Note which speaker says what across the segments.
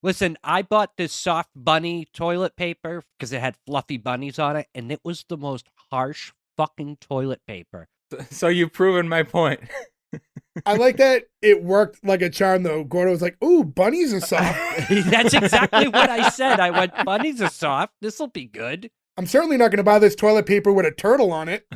Speaker 1: Listen, I bought this soft bunny toilet paper because it had fluffy bunnies on it, and it was the most harsh fucking toilet paper.
Speaker 2: So you've proven my point.
Speaker 3: I like that it worked like a charm, though. Gordo was like, ooh, bunnies are soft.
Speaker 1: That's exactly what I said. I went, bunnies are soft. This'll be good.
Speaker 3: I'm certainly not going to buy this toilet paper with a turtle on it.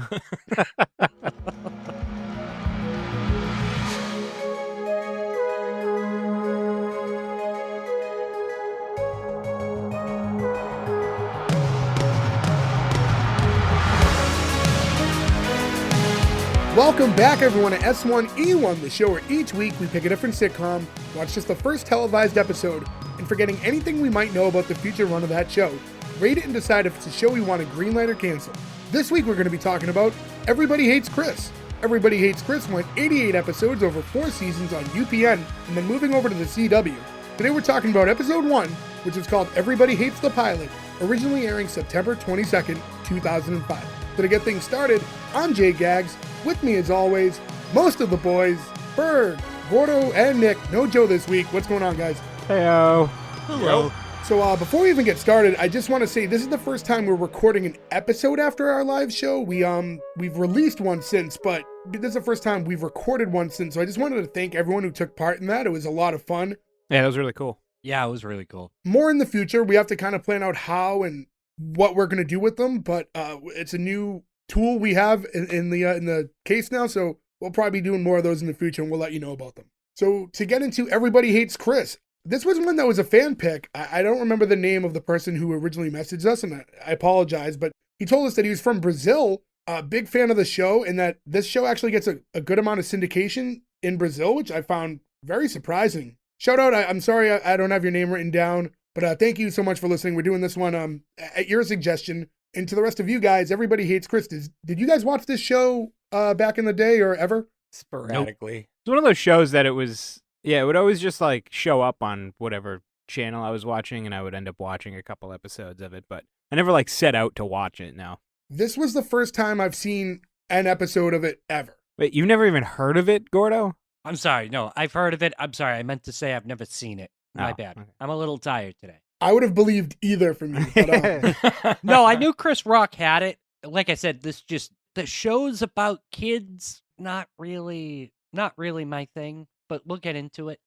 Speaker 3: Welcome back, everyone, to S1E1, the show where each week we pick a different sitcom, watch just the first televised episode, and forgetting anything we might know about the future run of that show, rate it and decide if it's a show we want to greenlight or cancel. This week we're going to be talking about Everybody Hates Chris. Everybody Hates Chris went 88 episodes over 4 seasons on UPN and then moving over to the CW. Today we're talking about episode 1, which is called Everybody Hates the Pilot, originally airing September 22nd, 2005. So to get things started, I'm Jay Gags. With me, as always, most of the boys, Berg, Gordo, and Nick. No Joe this week. What's going on, guys?
Speaker 2: Heyo.
Speaker 1: Hello.
Speaker 3: So before we even get started, I just want to say this is the first time we're recording an episode after our live show. We've released one since, but this is the first time we've recorded one since. So I just wanted to thank everyone who took part in that. It was a lot of fun.
Speaker 2: Yeah, that was really cool.
Speaker 1: Yeah, it was really cool.
Speaker 3: More in the future. We have to kind of plan out how and what we're going to do with them, but it's a new tool we have in the case now, so we'll probably be doing more of those in the future, and we'll let you know about them. So to get into Everybody Hates Chris, this was one that was a fan pick. I don't remember the name of the person who originally messaged us, and I apologize, but he told us that he was from Brazil, a big fan of the show, and that this show actually gets a good amount of syndication in Brazil, which I found very surprising. Shout out, I'm sorry I don't have your name written down, but thank you so much for listening. We're doing this one at your suggestion. And to the rest of you guys, Everybody Hates Chris. Did you guys watch this show back in the day or ever?
Speaker 2: Sporadically. Nope. It's one of those shows that it would always just like show up on whatever channel I was watching, and I would end up watching a couple episodes of it, but I never like set out to watch it now.
Speaker 3: This was the first time I've seen an episode of it ever.
Speaker 2: Wait, you've never even heard of it, Gordo?
Speaker 1: I'm sorry. No, I've heard of it. I'm sorry. I meant to say I've never seen it. My bad.
Speaker 2: Okay.
Speaker 1: I'm a little tired today.
Speaker 3: I would have believed either from you. But,
Speaker 1: No, I knew Chris Rock had it. Like I said, the show's about kids, not really my thing, but we'll get into it.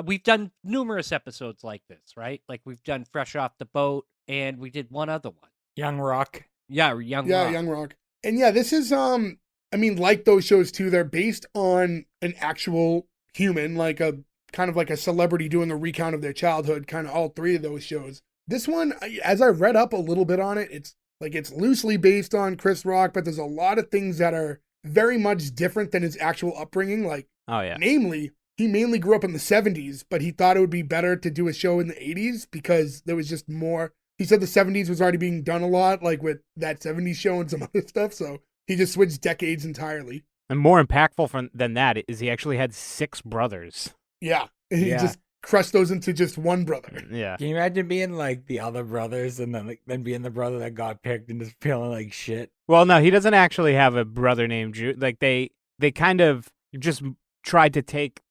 Speaker 1: We've done numerous episodes like this, right? Like we've done Fresh Off the Boat, and we did one other one.
Speaker 2: Young Rock.
Speaker 1: Yeah, Young
Speaker 3: Rock. And yeah, this is, like those shows too, they're based on an actual human, like a kind of like a celebrity doing a recount of their childhood, kind of all three of those shows. This one, as I read up a little bit on it, it's loosely based on Chris Rock, but there's a lot of things that are very much different than his actual upbringing. Like, namely, he mainly grew up in the 70s, but he thought it would be better to do a show in the 80s because there was just more. He said the 70s was already being done a lot, like with that 70s show and some other stuff, so he just switched decades entirely.
Speaker 2: And more impactful than that is he actually had 6 brothers.
Speaker 3: Yeah, he just crushed those into just one brother.
Speaker 2: Yeah.
Speaker 4: Can you imagine being like the other brothers and then being the brother that got picked and just feeling like shit?
Speaker 2: Well, no, he doesn't actually have a brother named Jude. Like they kind of just tried to take,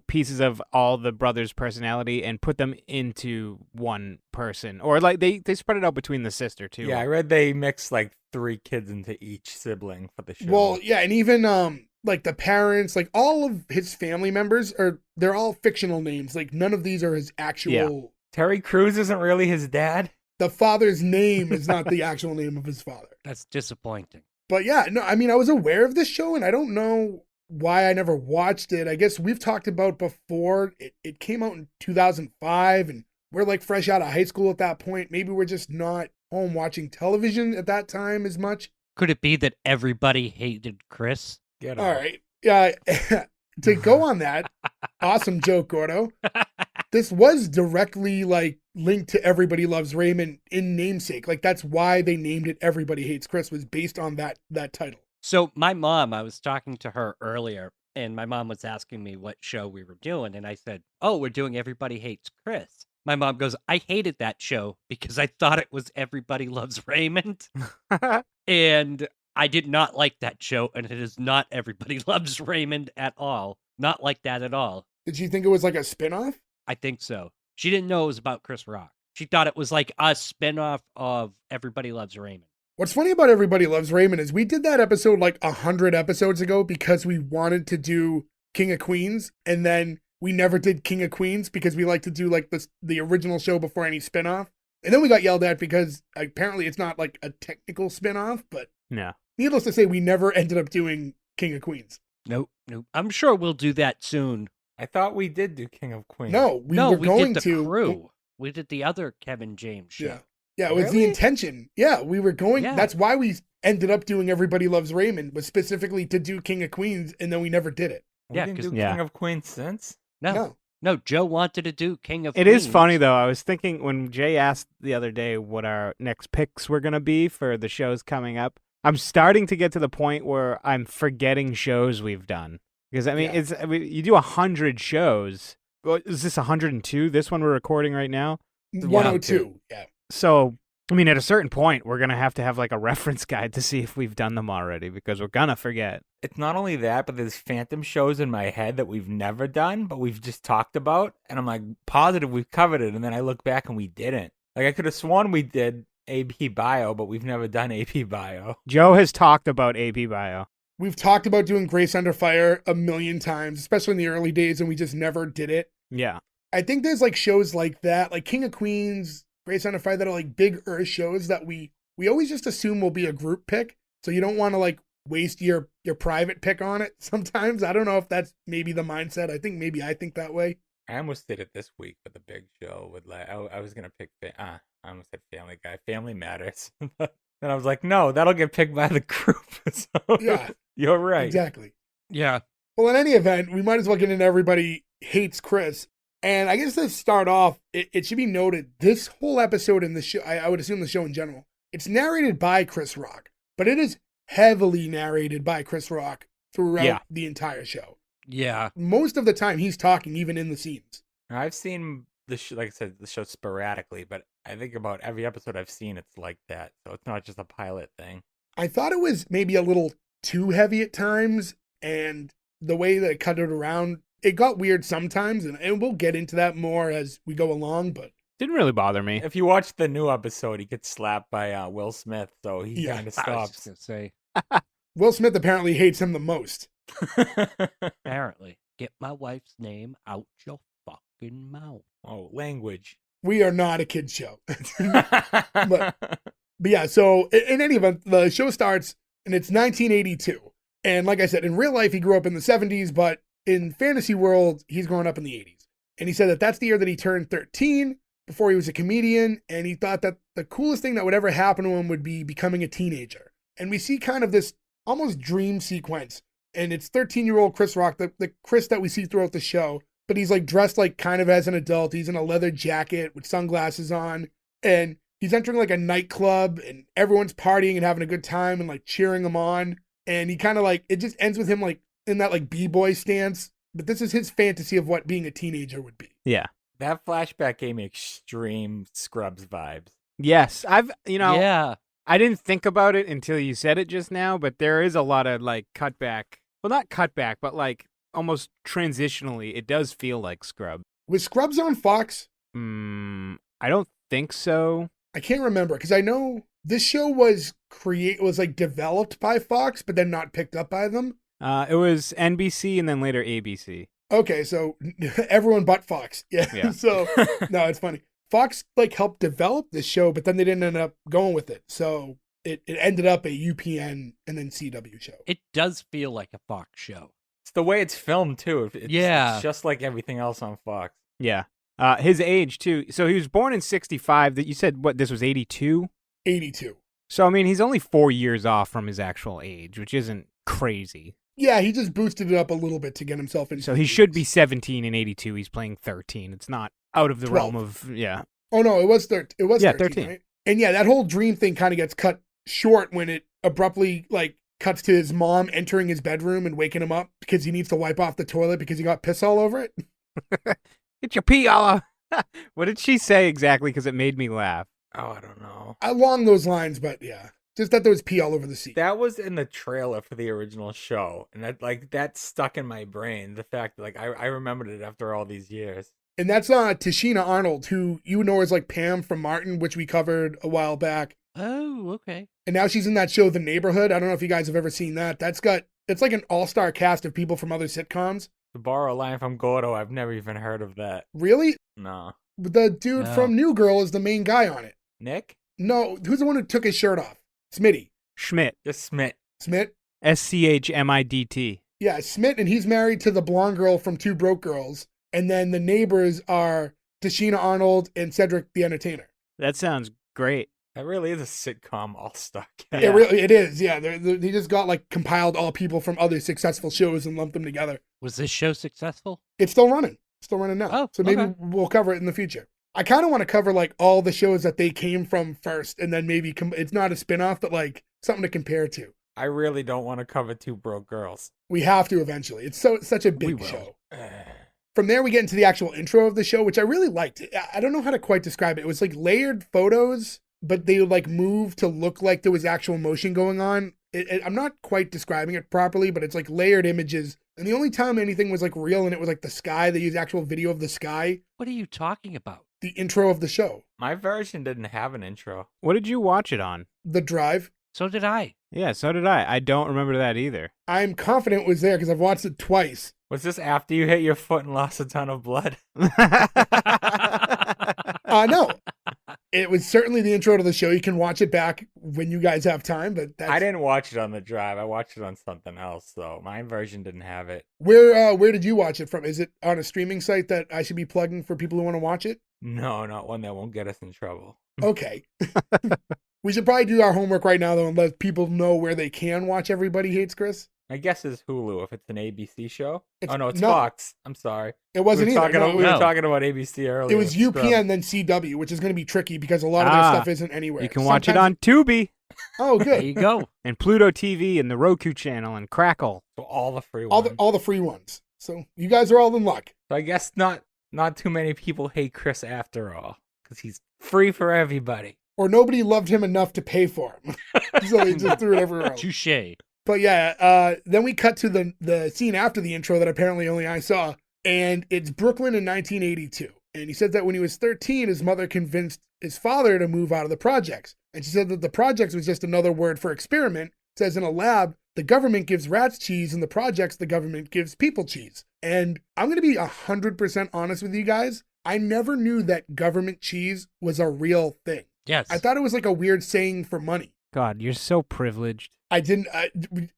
Speaker 2: pieces of all the brothers' personality and put them into one person. Or like they spread it out between the sister too.
Speaker 4: Yeah, I read they mixed like 3 kids into each sibling for the show.
Speaker 3: Well, yeah, and even like the parents, like all of his family members they're all fictional names. Like none of these are his actual.
Speaker 2: Yeah.
Speaker 4: Terry Crews isn't really his dad.
Speaker 3: The father's name is not the actual name of his father.
Speaker 1: That's disappointing.
Speaker 3: But yeah, no, I was aware of this show, and I don't know why I never watched it. I guess we've talked about before. It came out in 2005, and we're like fresh out of high school at that point. Maybe we're just not home watching television at that time as much.
Speaker 1: Could it be that everybody hated Chris?
Speaker 3: All right. Yeah. To go on that, awesome joke, Gordo. This was directly like linked to Everybody Loves Raymond in namesake. Like that's why they named it Everybody Hates Chris, was based on that title.
Speaker 1: So my mom, I was talking to her earlier, and my mom was asking me what show we were doing, and I said, "Oh, we're doing Everybody Hates Chris." My mom goes, "I hated that show because I thought it was Everybody Loves Raymond." And I did not like that show, and it is not Everybody Loves Raymond at all. Not like that at all.
Speaker 3: Did you think it was like a spinoff?
Speaker 1: I think so. She didn't know it was about Chris Rock. She thought it was like a spinoff of Everybody Loves Raymond.
Speaker 3: What's funny about Everybody Loves Raymond is we did that episode like 100 episodes ago because we wanted to do King of Queens, and then we never did King of Queens because we like to do like the original show before any spinoff. And then we got yelled at because apparently it's not like a technical spinoff, but
Speaker 2: No.
Speaker 3: needless to say, we never ended up doing King of Queens.
Speaker 1: Nope. I'm sure we'll do that soon.
Speaker 4: I thought we did do King of Queens.
Speaker 3: No, we
Speaker 1: no,
Speaker 3: were
Speaker 1: we
Speaker 3: going
Speaker 1: did the
Speaker 3: to.
Speaker 1: Crew. We did the other Kevin James show.
Speaker 3: Yeah. Yeah, it was the
Speaker 4: Really?
Speaker 3: intention. Yeah, we were going.
Speaker 1: Yeah.
Speaker 3: That's why we ended up doing Everybody Loves Raymond, was specifically to do King of Queens, and then we never did it.
Speaker 4: We
Speaker 1: Yeah,
Speaker 4: didn't
Speaker 1: 'cause-
Speaker 4: do
Speaker 2: Yeah.
Speaker 4: King of Queens since.
Speaker 1: No, Joe wanted to do King of
Speaker 2: It
Speaker 1: Queens.
Speaker 2: is funny though. I was thinking when Jay asked the other day what our next picks were gonna be for the shows coming up. I'm starting to get to the point where I'm forgetting shows we've done because I mean,
Speaker 3: Yeah.
Speaker 2: you do 100 shows. Well, is this 102? This one we're recording right now.
Speaker 3: 102. Yeah.
Speaker 2: So I mean, at a certain point, we're gonna have to have like a reference guide to see if we've done them already because we're gonna forget.
Speaker 4: It's not only that, but there's phantom shows in my head that we've never done, but we've just talked about, and I'm like positive we've covered it, and then I look back and we didn't. Like I could have sworn we did AP Bio, but we've never done AP Bio.
Speaker 2: Joe has talked about AP Bio.
Speaker 3: We've talked about doing Grace Under Fire a million times, especially in the early days, and we just never did it.
Speaker 2: Yeah.
Speaker 3: I think there's like shows like that, like King of Queens, Grace Under Fire, that are like big Earth shows that we always just assume will be a group pick. So you don't want to like waste your private pick on it sometimes. I don't know if that's maybe the mindset. I think maybe I think that way.
Speaker 4: I almost did it this week with a big show. With like, I was gonna pick. I almost said Family Guy. Family Matters. Then I was like, no, that'll get picked by the group. So
Speaker 3: Yeah.
Speaker 4: you're right.
Speaker 3: Exactly.
Speaker 1: Yeah.
Speaker 3: Well, in any event, we might as well get into Everybody Hates Chris. And I guess to start off, it should be noted, this whole episode in the show, I would assume the show in general, it's narrated by Chris Rock, but it is heavily narrated by Chris Rock throughout the entire show.
Speaker 1: Yeah.
Speaker 3: Most of the time, he's talking even in the scenes.
Speaker 4: I've seen like I said, the show sporadically, but I think about every episode I've seen, it's like that. So it's not just a pilot thing.
Speaker 3: I thought it was maybe a little too heavy at times, and the way that it cut it around, it got weird sometimes, and we'll get into that more as we go along, but
Speaker 2: Didn't really bother me.
Speaker 4: If you watch the new episode, he gets slapped by Will Smith, so he
Speaker 3: Yeah,
Speaker 4: kind of
Speaker 1: I was just
Speaker 4: stops.
Speaker 1: gonna say,
Speaker 3: Will Smith apparently hates him the most.
Speaker 1: apparently, get my wife's name out your fucking mouth.
Speaker 4: Oh, language.
Speaker 3: We are not a kid's show. But yeah, so in any event, the show starts and it's 1982. And like I said, in real life, he grew up in the 70s, but in fantasy world, he's growing up in the 80s. And he said that that's the year that he turned 13 before he was a comedian. And he thought that the coolest thing that would ever happen to him would be becoming a teenager. And we see kind of this almost dream sequence. And it's 13-year-old Chris Rock, the Chris that we see throughout the show. But he's like dressed like kind of as an adult. He's in a leather jacket with sunglasses on. And he's entering like a nightclub and everyone's partying and having a good time and like cheering him on. And he kind of like, it just ends with him like in that like b-boy stance. But this is his fantasy of what being a teenager would be.
Speaker 2: Yeah.
Speaker 4: That flashback gave me extreme Scrubs vibes.
Speaker 2: Yes.
Speaker 1: Yeah.
Speaker 2: I didn't think about it until you said it just now, but there is a lot of like cutback. Well, not cutback, but like almost transitionally, it does feel like Scrub.
Speaker 3: Was Scrubs on Fox?
Speaker 2: I don't think so.
Speaker 3: I can't remember because I know this show was like developed by Fox, but then not picked up by them.
Speaker 2: It was NBC and then later ABC.
Speaker 3: Okay, so everyone but Fox. Yeah. So no, it's funny. Fox like helped develop this show, but then they didn't end up going with it. So it ended up a UPN and then CW show.
Speaker 1: It does feel like a Fox show.
Speaker 4: It's the way it's filmed, too.
Speaker 1: Yeah.
Speaker 4: It's just like everything else on Fox.
Speaker 2: Yeah. His age, too. So he was born in 65. That you said, what, this was 82?
Speaker 3: 82.
Speaker 2: So, I mean, he's only 4 years off from his actual age, which isn't crazy.
Speaker 3: Yeah, he just boosted it up a little bit to get himself into.
Speaker 2: So he should be 17 in 82. He's playing 13. It's not out of the
Speaker 3: 12.
Speaker 2: realm of, yeah.
Speaker 3: Oh no, it was 13. It was
Speaker 2: Yeah,
Speaker 3: 13.
Speaker 2: 13.
Speaker 3: Right? And yeah, that whole dream thing kind of gets cut short when it abruptly like cuts to his mom entering his bedroom and waking him up because he needs to wipe off the toilet because he got piss all over it.
Speaker 2: Get your pee all over. What did she say exactly? Because it made me laugh.
Speaker 4: Oh, I don't know.
Speaker 3: Along those lines, but yeah, just that there was pee all over the seat.
Speaker 4: That was in the trailer for the original show, and that stuck in my brain. The fact that I remembered it after all these years.
Speaker 3: And that's Tashina Arnold, who you know as like Pam from Martin, which we covered a while back.
Speaker 1: Oh, okay.
Speaker 3: And now she's in that show, The Neighborhood. I don't know if you guys have ever seen that. It's like an all-star cast of people from other sitcoms.
Speaker 4: To borrow a line from Gordo, I've never even heard of that.
Speaker 3: Really?
Speaker 4: No.
Speaker 3: The dude
Speaker 1: No.
Speaker 3: from New Girl is the main guy on it.
Speaker 4: Nick?
Speaker 3: No, who's the one who took his shirt off? Smitty.
Speaker 2: Schmidt.
Speaker 4: Just Smith.
Speaker 3: Smith?
Speaker 2: SCHMIDT.
Speaker 3: Yeah, Smith, and he's married to the blonde girl from Two Broke Girls. And then the neighbors are Tashina Arnold and Cedric the Entertainer.
Speaker 2: That sounds great.
Speaker 4: That really is a sitcom all-star cast.
Speaker 3: It is, yeah. They just got like compiled all people from other successful shows and lumped them together.
Speaker 1: Was this show successful?
Speaker 3: It's still running. Still running now.
Speaker 1: Oh,
Speaker 3: so maybe
Speaker 1: okay.
Speaker 3: we'll cover it in the future. I kind of want to cover like all the shows that they came from first, and then maybe it's not a spinoff, but like something to compare to.
Speaker 4: I really don't want to cover Two Broke Girls.
Speaker 3: We have to eventually. It's such a big
Speaker 1: will.
Speaker 3: show. From there, we get into the actual intro of the show, which I really liked. I don't know how to quite describe it. It was like layered photos, but they would like move to look like there was actual motion going on. I'm not quite describing it properly, but it's like layered images. And the only time anything was like real and it was like the sky, they used actual video of the sky,
Speaker 1: What are you talking about?
Speaker 3: the intro of the show.
Speaker 4: My version didn't have an intro.
Speaker 2: What did you watch it on?
Speaker 3: The Drive.
Speaker 1: So did I.
Speaker 2: Yeah, so did I. I don't remember that either.
Speaker 3: I'm confident it was there because I've watched it twice.
Speaker 4: Was this after you hit your foot and lost a ton of blood?
Speaker 3: No. It was certainly the intro to the show. You can watch it back when you guys have time, but
Speaker 4: I didn't watch it on the drive. I watched it on something else, so my version didn't have it.
Speaker 3: Where did you watch it from? Is it on a streaming site that I should be plugging for people who want to watch it?
Speaker 4: No, not one that won't get us in trouble.
Speaker 3: Okay. We should probably do our homework right now, though, and let people know where they can watch Everybody Hates Chris.
Speaker 4: My guess is Hulu if it's an ABC show.
Speaker 3: It's-
Speaker 4: No, it's
Speaker 3: no.
Speaker 4: Fox. I'm sorry.
Speaker 3: It wasn't
Speaker 4: we were
Speaker 3: either.
Speaker 4: talking,
Speaker 3: No,
Speaker 4: we were
Speaker 1: No.
Speaker 4: talking about ABC earlier.
Speaker 3: it was
Speaker 4: with Scrub.
Speaker 3: UPN, then CW, which is going to be tricky because a lot of their
Speaker 2: Ah,
Speaker 3: stuff isn't anywhere.
Speaker 2: You can watch it
Speaker 3: Sometimes-
Speaker 2: on Tubi
Speaker 3: Oh,
Speaker 1: There
Speaker 3: good.
Speaker 1: you go.
Speaker 2: and Pluto TV and the Roku channel and Crackle.
Speaker 4: So all the free
Speaker 3: all
Speaker 4: ones.
Speaker 3: the free ones. So you guys are all in luck.
Speaker 4: So I guess not too many people hate Chris after all, because he's free for everybody.
Speaker 3: Or nobody loved him enough to pay for him. So they just threw it everywhere else.
Speaker 1: Touche.
Speaker 3: But yeah, then we cut to the scene after the intro that apparently only I saw. And it's Brooklyn in 1982. And he said that when he was 13, his mother convinced his father to move out of the projects. And she said that the projects was just another word for experiment. It says in a lab, the government gives rats cheese, and the projects, the government gives people cheese. And I'm going to be 100% honest with you guys. I never knew that government cheese was a real thing.
Speaker 1: Yes.
Speaker 3: I thought it was like a weird saying for money.
Speaker 2: God, you're so privileged.
Speaker 3: I didn't.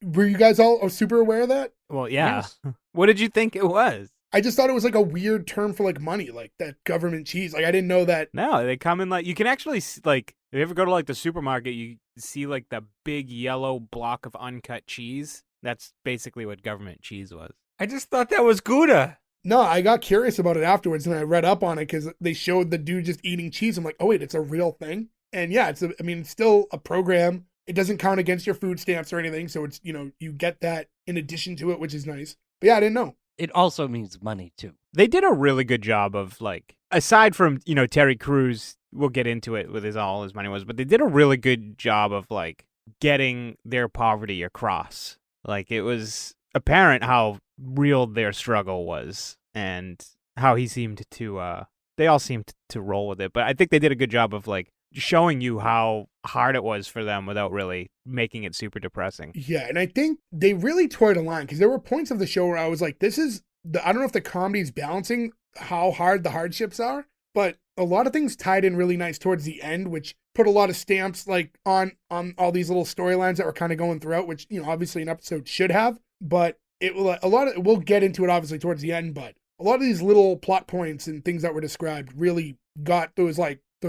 Speaker 3: Were you guys all super aware of that?
Speaker 2: Well, yeah.
Speaker 1: Yes.
Speaker 2: What did you think it was?
Speaker 3: I just thought it was like a weird term for like money, like that government cheese. Like I didn't know that.
Speaker 2: No, they come in like you can actually like if you ever go to like the supermarket, you see like the big yellow block of uncut cheese. That's basically what government cheese was.
Speaker 4: I just thought that was Gouda.
Speaker 3: No, I got curious about it afterwards, and I read up on it because they showed the dude just eating cheese. I'm like, oh wait, it's a real thing. And yeah, it's still a program. It doesn't count against your food stamps or anything, so it's you get that in addition to it, which is nice. But yeah, I didn't know.
Speaker 1: It also means money, too.
Speaker 2: They did a really good job of like aside from, Terry Crews, we'll get into it with all his money was, but they did a really good job of like getting their poverty across. Like it was apparent how real their struggle was and how he seemed to they all seemed to roll with it. But I think they did a good job of like showing you how hard it was for them without really making it super depressing.
Speaker 3: Yeah, and I think they really toyed a line because there were points of the show where I was like, I don't know if the comedy's balancing how hard the hardships are, but a lot of things tied in really nice towards the end, which put a lot of stamps like on all these little storylines that were kind of going throughout, which, obviously an episode should have, but we'll get into it obviously towards the end, but a lot of these little plot points and things that were described really got those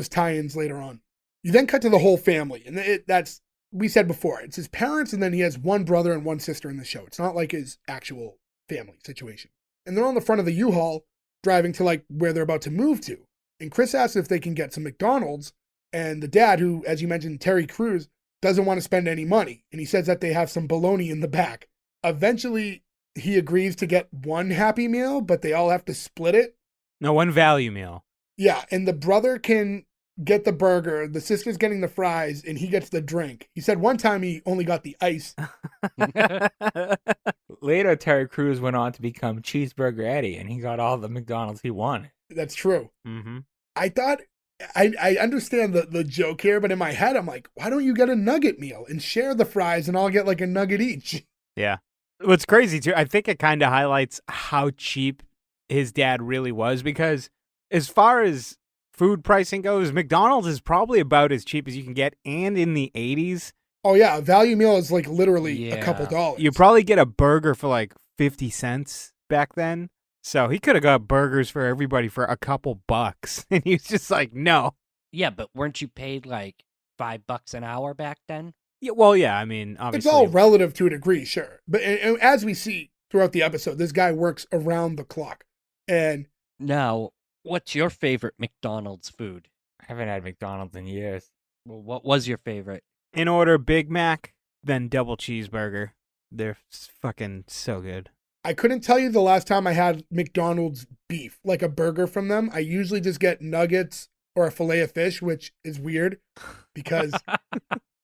Speaker 3: tie-ins later on. You then cut to the whole family, and that's, we said before, it's his parents, and then he has one brother and one sister in the show. It's not like his actual family situation. And they're on the front of the U-Haul driving to like where they're about to move to. And Chris asks if they can get some McDonald's, and the dad, who, as you mentioned, Terry Crews, doesn't want to spend any money. And he says that they have some bologna in the back. Eventually, he agrees to get one Happy Meal, but they all have to split it.
Speaker 2: No, one value meal.
Speaker 3: Yeah, and the brother can get the burger, the sister's getting the fries, and he gets the drink. He said one time he only got the ice.
Speaker 4: Later, Terry Crews went on to become Cheeseburger Eddie, and he got all the McDonald's he wanted.
Speaker 3: That's true.
Speaker 2: Mm-hmm.
Speaker 3: I thought I understand the joke here, but in my head I'm like, why don't you get a nugget meal and share the fries and I'll get like a nugget each?
Speaker 2: Yeah. What's crazy too, I think it kind of highlights how cheap his dad really was, because as far as food pricing goes, McDonald's is probably about as cheap as you can get, and in the 80s,
Speaker 3: Oh yeah, a value meal is like literally a
Speaker 1: Yeah.
Speaker 3: couple dollars.
Speaker 2: you probably get a burger for like 50 cents back then. So he could have got burgers for everybody for a couple bucks. And he was just like, no.
Speaker 1: Yeah, but weren't you paid like $5 an hour back then?
Speaker 2: Yeah, well, yeah, I mean,
Speaker 3: It's
Speaker 2: obviously.
Speaker 3: all relative to a degree, sure. But and as we see throughout the episode, this guy works around the clock. And
Speaker 1: Now, what's your favorite McDonald's food?
Speaker 4: I haven't had McDonald's in years.
Speaker 1: Well, what was your favorite?
Speaker 2: In order, Big Mac, then double cheeseburger. They're fucking so good.
Speaker 3: I couldn't tell you the last time I had McDonald's beef, like a burger from them. I usually just get nuggets or a fillet of fish, which is weird because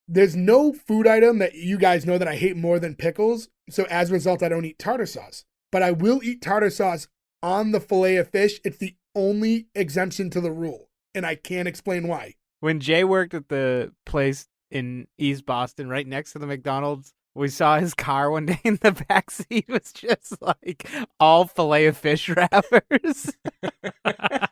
Speaker 3: there's no food item that you guys know that I hate more than pickles. So as a result, I don't eat tartar sauce. But I will eat tartar sauce on the fillet of fish. It's the only exemption to the rule. And I can't explain why.
Speaker 2: When Jay worked at the place in East Boston, right next to the McDonald's, we saw his car one day, and the back seat was just like all fillet of fish wrappers.
Speaker 3: It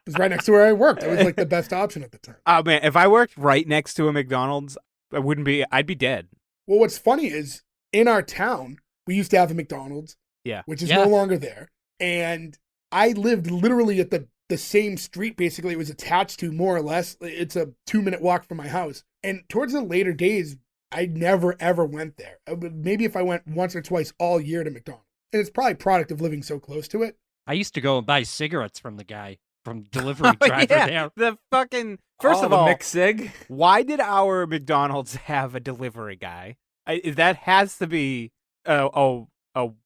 Speaker 3: was right next to where I worked. It was like the best option at the time.
Speaker 2: Oh man, if I worked right next to a McDonald's, I'd be dead.
Speaker 3: Well, what's funny is in our town, we used to have a McDonald's,
Speaker 2: Yeah.
Speaker 3: which is
Speaker 1: Yeah.
Speaker 3: no longer there. And I lived literally at the same street, basically. It was attached to, more or less. It's a 2-minute walk from my house. And towards the later days, I never, ever went there. Maybe if I went once or twice all year to McDonald's. And it's probably a product of living so close to it.
Speaker 1: I used to go and buy cigarettes from the guy, from delivery driver there.
Speaker 2: The fucking first of
Speaker 4: the
Speaker 2: all,
Speaker 4: McSig.
Speaker 2: why did our McDonald's have a delivery guy? That has to be a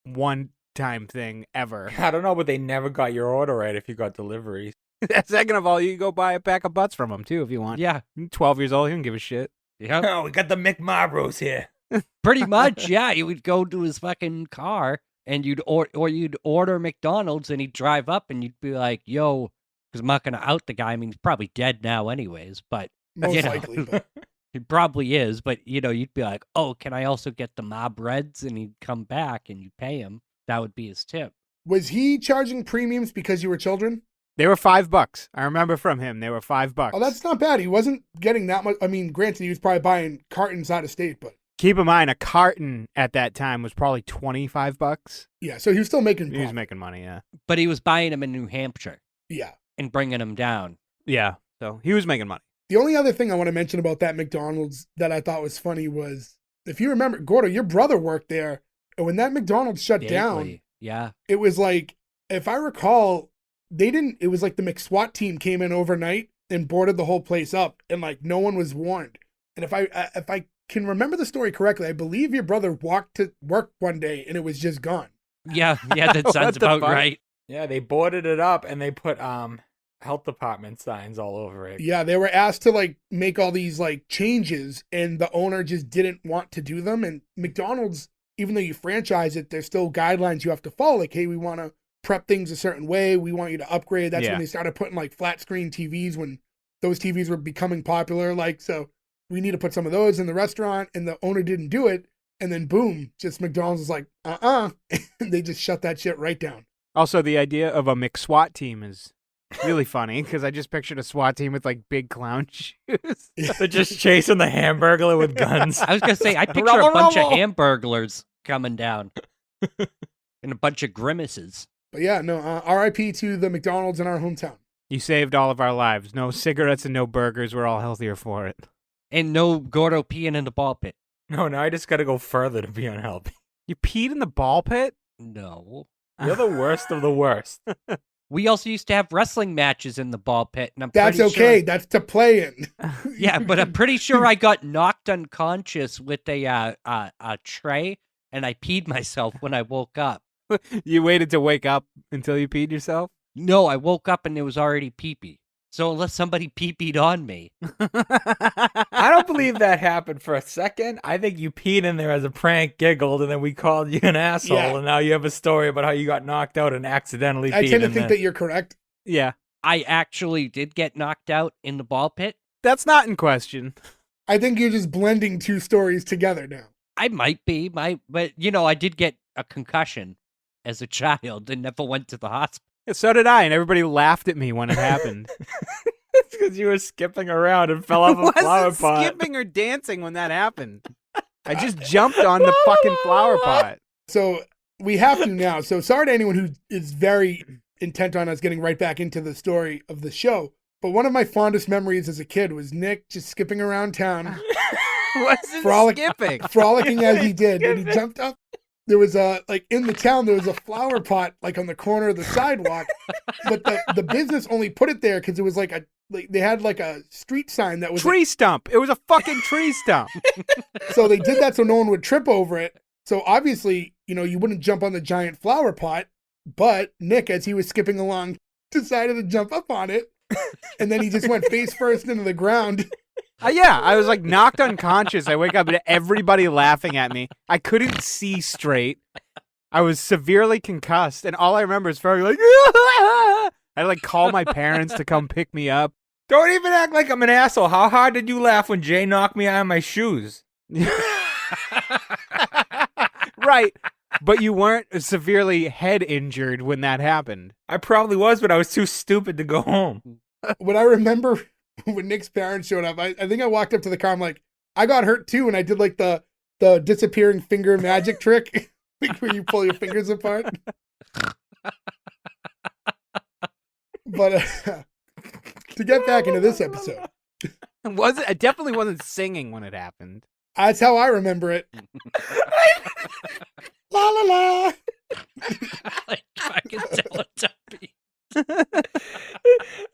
Speaker 2: one-time thing ever.
Speaker 4: I don't know, but they never got your order right if you got deliveries.
Speaker 2: Second of all, you can go buy a pack of butts from him too if you want.
Speaker 1: Yeah.
Speaker 2: 12 years old, he don't give a shit.
Speaker 1: Yep.
Speaker 4: Oh, we got the McMarlboros here.
Speaker 1: Pretty much, yeah. He would go to his fucking car and you'd order McDonald's and he'd drive up and you'd be like, yo, because I'm not going to out the guy. I mean, he's probably dead now anyways, but
Speaker 3: Most
Speaker 1: you know,
Speaker 3: likely. But
Speaker 1: he probably is. But, you'd be like, oh, can I also get the mob reds? And he'd come back and you pay him. That would be his tip.
Speaker 3: was he charging premiums because you were children?
Speaker 2: They were $5. I remember from him, they were $5.
Speaker 3: Oh, that's not bad. He wasn't getting that much. I mean, granted, he was probably buying cartons out of state, but
Speaker 2: Keep in mind, a carton at that time was probably $25.
Speaker 3: yeah, so he was still making
Speaker 2: He was
Speaker 3: profit.
Speaker 2: making money, yeah.
Speaker 1: But he was buying them in New Hampshire
Speaker 3: Yeah.
Speaker 1: and bringing them down.
Speaker 2: Yeah, so he was making money.
Speaker 3: The only other thing I want to mention about that McDonald's that I thought was funny was, if you remember, Gordo, your brother worked there, and when that McDonald's shut down,
Speaker 1: Gately. Yeah.
Speaker 3: it was like, if I recall, it was like the McSWAT team came in overnight and boarded the whole place up, and like no one was warned. And if I can remember the story correctly, I believe your brother walked to work one day and it was just gone.
Speaker 1: Yeah. Yeah. That sounds
Speaker 2: What the
Speaker 1: about
Speaker 2: fuck?
Speaker 1: right.
Speaker 4: Yeah, they boarded it up and they put health department signs all over it.
Speaker 3: Yeah, they were asked to like make all these like changes, and the owner just didn't want to do them. And McDonald's, even though you franchise it, there's still guidelines you have to follow. Like, hey, we want to prep things a certain way. We want you to upgrade. That's
Speaker 2: Yeah.
Speaker 3: when they started putting like flat screen TVs when those TVs were becoming popular. Like, so we need to put some of those in the restaurant, and the owner didn't do it. And then boom, just McDonald's was like, and they just shut that shit right down.
Speaker 2: Also, the idea of a McSWAT team is really funny, because I just pictured a SWAT team with like big clown shoes.
Speaker 4: They're just chasing the Hamburglar with guns.
Speaker 1: I was going to say, I picture a
Speaker 4: Rubble,
Speaker 1: bunch of
Speaker 4: rubble.
Speaker 1: hamburglers coming down and a bunch of grimaces.
Speaker 3: But yeah, no, RIP to the McDonald's in our hometown.
Speaker 2: You saved all of our lives. No cigarettes and no burgers. We're all healthier for it.
Speaker 1: And no Gordo peeing in the ball pit.
Speaker 4: No, now I just got to go further to be unhealthy.
Speaker 2: You peed in the ball pit?
Speaker 1: No.
Speaker 4: You're the worst of the worst.
Speaker 1: We also used to have wrestling matches in the ball pit. And I'm
Speaker 3: That's
Speaker 1: pretty
Speaker 3: okay.
Speaker 1: Sure,
Speaker 3: That's to play in.
Speaker 1: yeah, but I'm pretty sure I got knocked unconscious with a tray, and I peed myself when I woke up.
Speaker 2: You waited to wake up until you peed yourself?
Speaker 1: No, I woke up and it was already pee-pee. So unless somebody pee-peed on me.
Speaker 4: I don't believe that happened for a second. I think you peed in there as a prank, giggled, and then we called you an asshole,
Speaker 3: Yeah.
Speaker 4: and now you have a story about how you got knocked out and accidentally
Speaker 3: I
Speaker 4: peed
Speaker 3: tend to
Speaker 4: in
Speaker 3: think
Speaker 4: there.
Speaker 3: that you're correct.
Speaker 2: Yeah.
Speaker 1: I actually did get knocked out in the ball pit.
Speaker 2: That's not in question.
Speaker 3: I think you're just blending two stories together now.
Speaker 1: I might be, but I did get a concussion as a child and never went to the hospital.
Speaker 2: Yeah, so did I, and everybody laughed at me when it happened.
Speaker 4: It's because you were skipping around and fell off a flower
Speaker 2: wasn't
Speaker 4: pot.
Speaker 2: skipping or dancing when that happened. I just jumped on the fucking flower pot.
Speaker 3: So we have to now. So sorry to anyone who is very intent on us getting right back into the story of the show. But one of my fondest memories as a kid was Nick just skipping around town.
Speaker 2: Wasn't skipping.
Speaker 3: Frolicking as he did. And he jumped up. There was in the town, there was a flower pot like on the corner of the sidewalk. But the business only put it there because it was they had like a street sign that was
Speaker 2: tree stump. It was a fucking tree stump.
Speaker 3: So they did that so no one would trip over it. So obviously, you wouldn't jump on the giant flower pot. But Nick, as he was skipping along, decided to jump up on it. And then he just went face first into the ground.
Speaker 2: Yeah, I was like knocked unconscious. I wake up and everybody laughing at me. I couldn't see straight. I was severely concussed. And all I remember is Fergie like, I had to like call my parents to come pick me up.
Speaker 4: Don't even act like I'm an asshole. How hard did you laugh when Jay knocked me out of my shoes?
Speaker 2: Right. But you weren't severely head injured when that happened.
Speaker 4: I probably was, but I was too stupid to go home.
Speaker 3: When I remember when Nick's parents showed up, I think I walked up to the car. I'm like, I got hurt too. And I did like the disappearing finger magic trick like where you pull your fingers apart. But to get back into this episode.
Speaker 2: I definitely wasn't singing when it happened.
Speaker 3: That's how I remember it. La la la.
Speaker 1: Like fucking Teletubby.
Speaker 4: It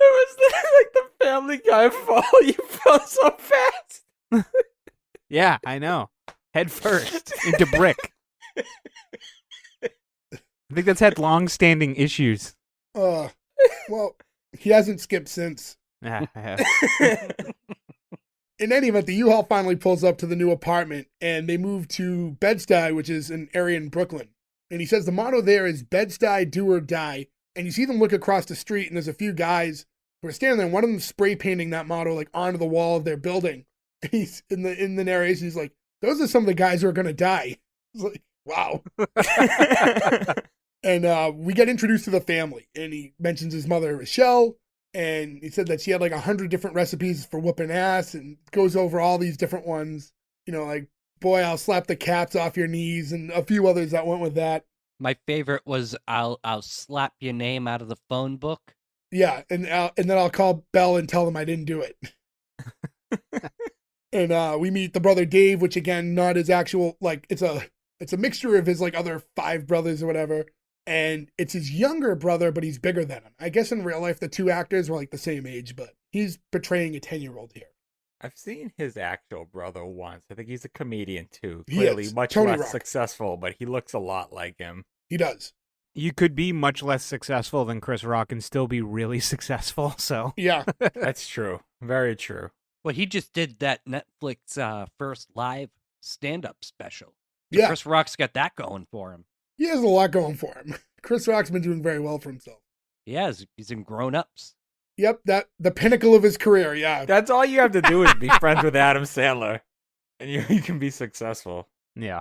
Speaker 4: was like the Family Guy fall. You fell so fast.
Speaker 2: Yeah, I know. Head first into brick. I think that's had long-standing issues.
Speaker 3: Well, he hasn't skipped since.
Speaker 2: Yeah,
Speaker 3: In any event, the U-Haul finally pulls up to the new apartment, and they move to Bed-Stuy, which is an area in Brooklyn. And he says the motto there is Bed-Stuy, do or die. And you see them look across the street, and there's a few guys who are standing there. And one of them spray painting that motto like onto the wall of their building. And he's in the narration. He's like, "Those are some of the guys who are gonna die." It's like, wow. And we get introduced to the family, and he mentions his mother Rochelle. And he said that she had like 100 different recipes for whooping ass and goes over all these different ones. Like, boy, I'll slap the cats off your knees and a few others that went with that.
Speaker 1: My favorite was I'll slap your name out of the phone book.
Speaker 3: Yeah, and then I'll call Belle and tell them I didn't do it. And we meet the brother Dave, which again, not his actual, like, it's a mixture of his like other 5 brothers or whatever. And it's his younger brother, but he's bigger than him. I guess in real life, the 2 actors were like the same age, but he's portraying a 10-year-old here.
Speaker 4: I've seen his actual brother once. I think he's a comedian too.
Speaker 3: He
Speaker 4: Clearly
Speaker 3: is.
Speaker 4: much
Speaker 3: Tony
Speaker 4: less
Speaker 3: Rock.
Speaker 4: successful, but he looks a lot like him.
Speaker 3: He does.
Speaker 2: You could be much less successful than Chris Rock and still be really successful, so.
Speaker 3: Yeah.
Speaker 4: That's true. Very true.
Speaker 1: Well, he just did that Netflix first live stand-up special.
Speaker 3: Yeah.
Speaker 1: Chris Rock's got that going for him.
Speaker 3: He has a lot going for him. Chris Rock's been doing very well for himself.
Speaker 1: Yeah, he's in Grown Ups.
Speaker 3: Yep, the pinnacle of his career, yeah.
Speaker 4: That's all you have to do is be friends with Adam Sandler, and you can be successful.
Speaker 2: Yeah.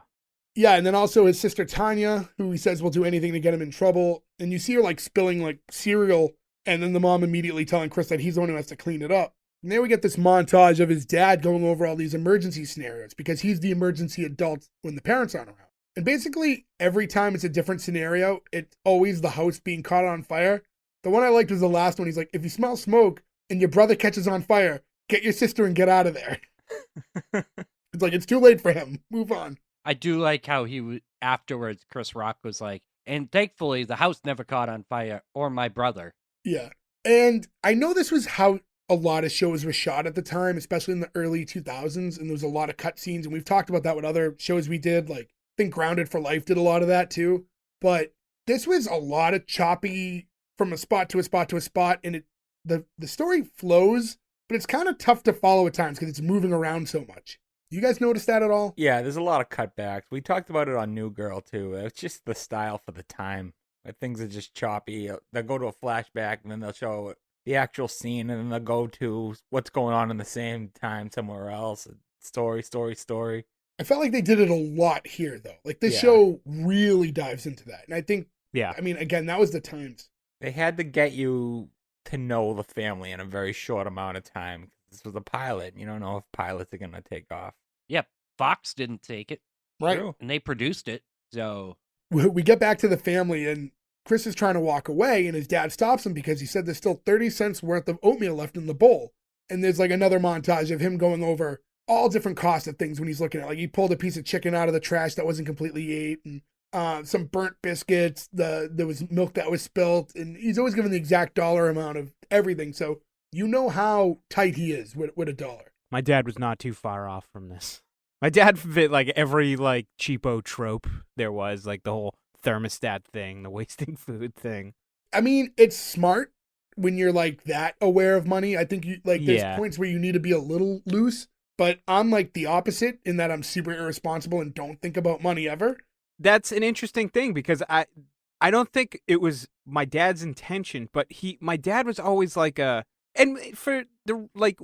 Speaker 3: Yeah, and then also his sister Tanya, who he says will do anything to get him in trouble. And you see her like spilling like cereal, and then the mom immediately telling Chris that he's the one who has to clean it up. And there we get this montage of his dad going over all these emergency scenarios because he's the emergency adult when the parents aren't around. And basically, every time it's a different scenario, it's always the house being caught on fire. The one I liked was the last one. He's like, if you smell smoke and your brother catches on fire, get your sister and get out of there. It's like, it's too late for him. Move on.
Speaker 1: I do like how afterwards, Chris Rock was like, and thankfully the house never caught on fire or my brother.
Speaker 3: Yeah. And I know this was how a lot of shows were shot at the time, especially in the early 2000s. And there was a lot of cut scenes. And we've talked about that with other shows we did. Like, I think Grounded for Life did a lot of that too. But this was a lot of choppy from a spot to a spot to a spot. And the story flows, but it's kind of tough to follow at times because it's moving around so much. You guys notice that at all?
Speaker 4: Yeah, there's a lot of cutbacks. We talked about it on New Girl too. It's just the style for the time. where things are just choppy. They'll go to a flashback and then they'll show the actual scene and then they'll go to what's going on in the same time somewhere else. Story.
Speaker 3: I felt like they did it a lot here, though. Like, this
Speaker 4: Yeah.
Speaker 3: show really dives into that. And I think,
Speaker 2: Yeah.
Speaker 3: I mean, again, that was the times.
Speaker 4: They had to get you to know the family in a very short amount of time. This was a pilot. You don't know if pilots are going to take off.
Speaker 1: Yep. Fox didn't take it,
Speaker 3: Right.
Speaker 4: True.
Speaker 1: and they produced it. So
Speaker 3: We get back to the family, and Chris is trying to walk away, and his dad stops him because he said there's still 30 cents worth of oatmeal left in the bowl. And there's like another montage of him going over all different costs of things when he's looking at, like, he pulled a piece of chicken out of the trash that wasn't completely ate, and some burnt biscuits. There was milk that was spilt, and he's always given the exact dollar amount of everything. So you know how tight he is with a dollar.
Speaker 2: My dad was not too far off from this. My dad fit like every like cheapo trope there was, like the whole thermostat thing, the wasting food thing.
Speaker 3: I mean, it's smart when you're like that aware of money. I think you like there's
Speaker 2: Yeah.
Speaker 3: points where you need to be a little loose, but I'm like the opposite in that I'm super irresponsible and don't think about money ever.
Speaker 2: That's an interesting thing because I don't think it was my dad's intention, but my dad was always like and for the like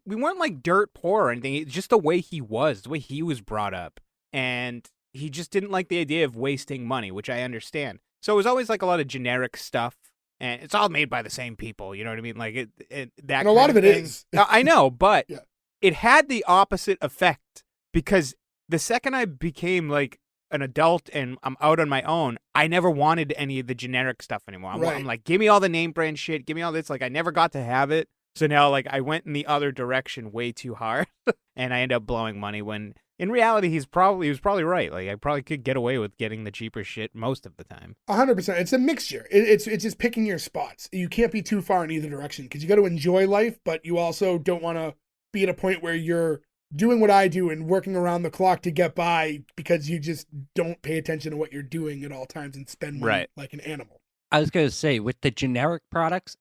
Speaker 2: we weren't like dirt poor or anything. It's just the way he was, the way he was brought up, and he just didn't like the idea of wasting money, which I understand. So it was always like a lot of generic stuff, and it's all made by the same people. You know what I mean? Like that.
Speaker 3: And a lot of it
Speaker 2: thing.
Speaker 3: is.
Speaker 2: I know, but
Speaker 3: Yeah.
Speaker 2: it had the opposite effect because the second I became like an adult and I'm out on my own, I never wanted any of the generic stuff anymore. I'm
Speaker 3: Right.
Speaker 2: like, give me all the name brand shit, give me all this. Like, I never got to have it. So now, like, I went in the other direction way too hard, and I ended up blowing money when, in reality, he was probably right. Like, I probably could get away with getting the cheaper shit most of the time.
Speaker 3: 100%. It's a mixture. It's just picking your spots. You can't be too far in either direction because you got to enjoy life, but you also don't want to be at a point where you're doing what I do and working around the clock to get by because you just don't pay attention to what you're doing at all times and spend money
Speaker 2: Right.
Speaker 3: like an animal.
Speaker 1: I was going to say, with the generic products,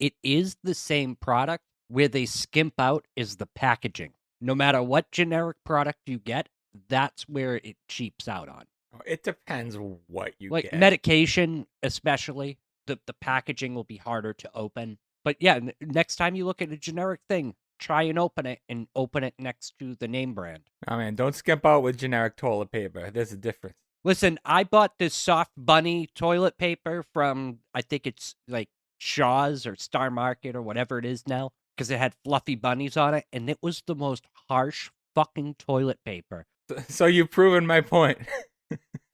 Speaker 1: it is the same product. Where they skimp out is the packaging. No matter what generic product you get, that's where it cheaps out on.
Speaker 4: It depends what you
Speaker 1: Like
Speaker 4: get.
Speaker 1: medication, especially, the packaging will be harder to open. But yeah, next time you look at a generic thing, try and open it next to the name brand.
Speaker 4: Oh man, don't skimp out with generic toilet paper. There's a difference.
Speaker 1: Listen, I bought this soft bunny toilet paper from, I think it's like Shaw's or Star Market or whatever it is now, because it had fluffy bunnies on it, and it was the most harsh fucking toilet paper.
Speaker 4: So you've proven my point.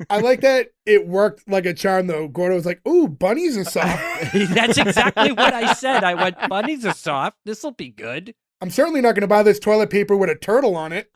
Speaker 3: I like that it worked like a charm, though. Gordo was like, ooh, bunnies are soft.
Speaker 1: That's exactly what I said. I went, bunnies are soft. This'll be good.
Speaker 3: I'm certainly not going to buy this toilet paper with a turtle on it.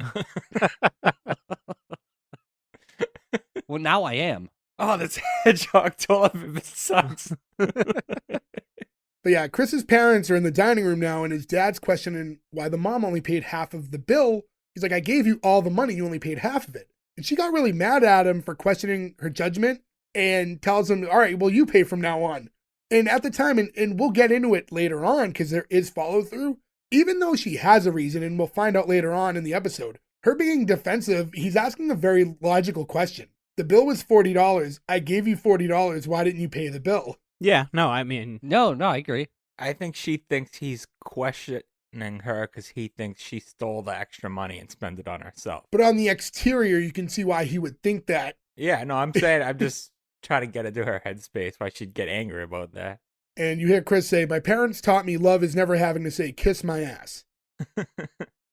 Speaker 1: Well, now I am.
Speaker 4: Oh, this hedgehog toilet paper sucks.
Speaker 3: But yeah, Chris's parents are in the dining room now, and his dad's questioning why the mom only paid half of the bill. He's like, I gave you all the money, you only paid half of it. And she got really mad at him for questioning her judgment and tells him, all right, well, you pay from now on. And at the time, and we'll get into it later on because there is follow through, even though she has a reason, and we'll find out later on in the episode, her being defensive, he's asking a very logical question. The bill was $40. I gave you $40. Why didn't you pay the bill?
Speaker 2: Yeah, no, I mean,
Speaker 1: No, I agree.
Speaker 4: I think she thinks he's questioning her because he thinks she stole the extra money and spent it on herself.
Speaker 3: But on the exterior, you can see why he would think that.
Speaker 4: Yeah, no, I'm saying I'm just trying to get into her headspace why she'd get angry about that.
Speaker 3: And you hear Chris say, my parents taught me love is never having to say, kiss my ass.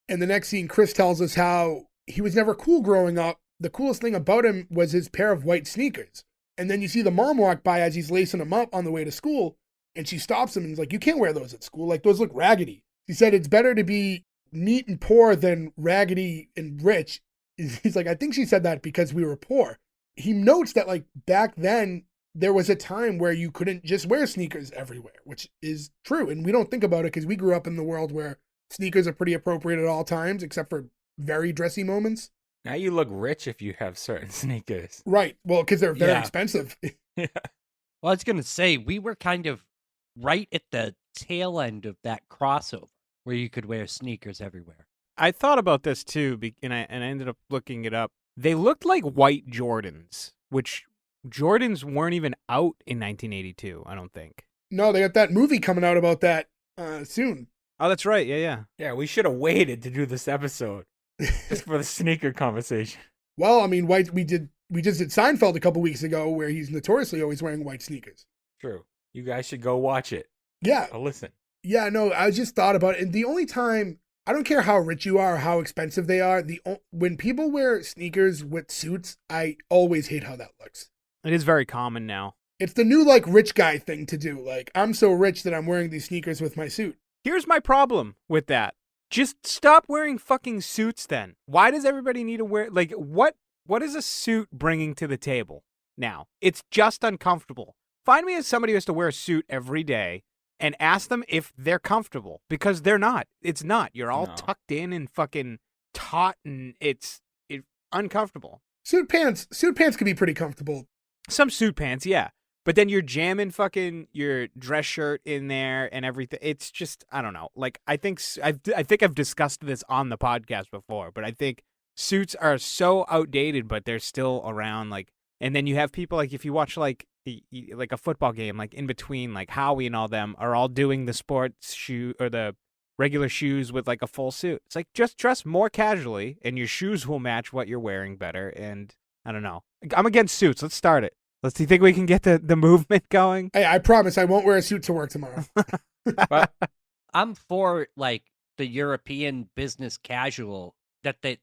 Speaker 3: And the next scene, Chris tells us how he was never cool growing up. The coolest thing about him was his pair of white sneakers. And then you see the mom walk by as he's lacing them up on the way to school. And she stops him and is like, you can't wear those at school. Like, those look raggedy. He said, it's better to be neat and poor than raggedy and rich. He's like, I think she said that because we were poor. He notes that, like, back then, there was a time where you couldn't just wear sneakers everywhere, which is true. And we don't think about it because we grew up in the world where sneakers are pretty appropriate at all times, except for very dressy moments.
Speaker 4: Now you look rich if you have certain sneakers.
Speaker 3: Right. Well, because they're very
Speaker 1: Yeah.
Speaker 3: expensive.
Speaker 4: Yeah.
Speaker 1: Well, I was going to say, we were kind of right at the tail end of that crossover where you could wear sneakers everywhere.
Speaker 2: I thought about this too, and I ended up looking it up. They looked like white Jordans, which Jordans weren't even out in 1982, I don't think.
Speaker 3: No, they got that movie coming out about that soon.
Speaker 2: Oh, that's right. Yeah.
Speaker 4: Yeah, we should have waited to do this episode just for the sneaker conversation.
Speaker 3: Well, I mean, we just did Seinfeld a couple weeks ago where he's notoriously always wearing white sneakers.
Speaker 4: True. You guys should go watch it.
Speaker 3: Yeah.
Speaker 4: Or listen.
Speaker 3: Yeah, no, I just thought about it. And the only time, I don't care how rich you are or how expensive they are, when people wear sneakers with suits, I always hate how that looks.
Speaker 2: It is very common now.
Speaker 3: It's the new, like, rich guy thing to do. Like, I'm so rich that I'm wearing these sneakers with my suit.
Speaker 2: Here's my problem with that. Just stop wearing fucking suits then. Why does everybody need to wear, like, what is a suit bringing to the table now? It's just uncomfortable. Find me as somebody who has to wear a suit every day and ask them if they're comfortable, because they're not. It's not. You're all tucked in and fucking taut, and it's uncomfortable.
Speaker 3: Suit pants can be pretty comfortable.
Speaker 2: Some suit pants, yeah. But then you're jamming fucking your dress shirt in there and everything. It's just, I don't know. Like, I think I've discussed this on the podcast before, but I think suits are so outdated, but they're still around. Like, and then you have people, like, if you watch like a football game, like in between, like Howie and all them are all doing the sports shoe or the regular shoes with like a full suit. It's like, just dress more casually and your shoes will match what you're wearing better. And I don't know. I'm against suits. Let's start it. Do you think we can get the movement going?
Speaker 3: Hey, I promise I won't wear a suit to work tomorrow.
Speaker 1: I'm for, like, the European business casual that it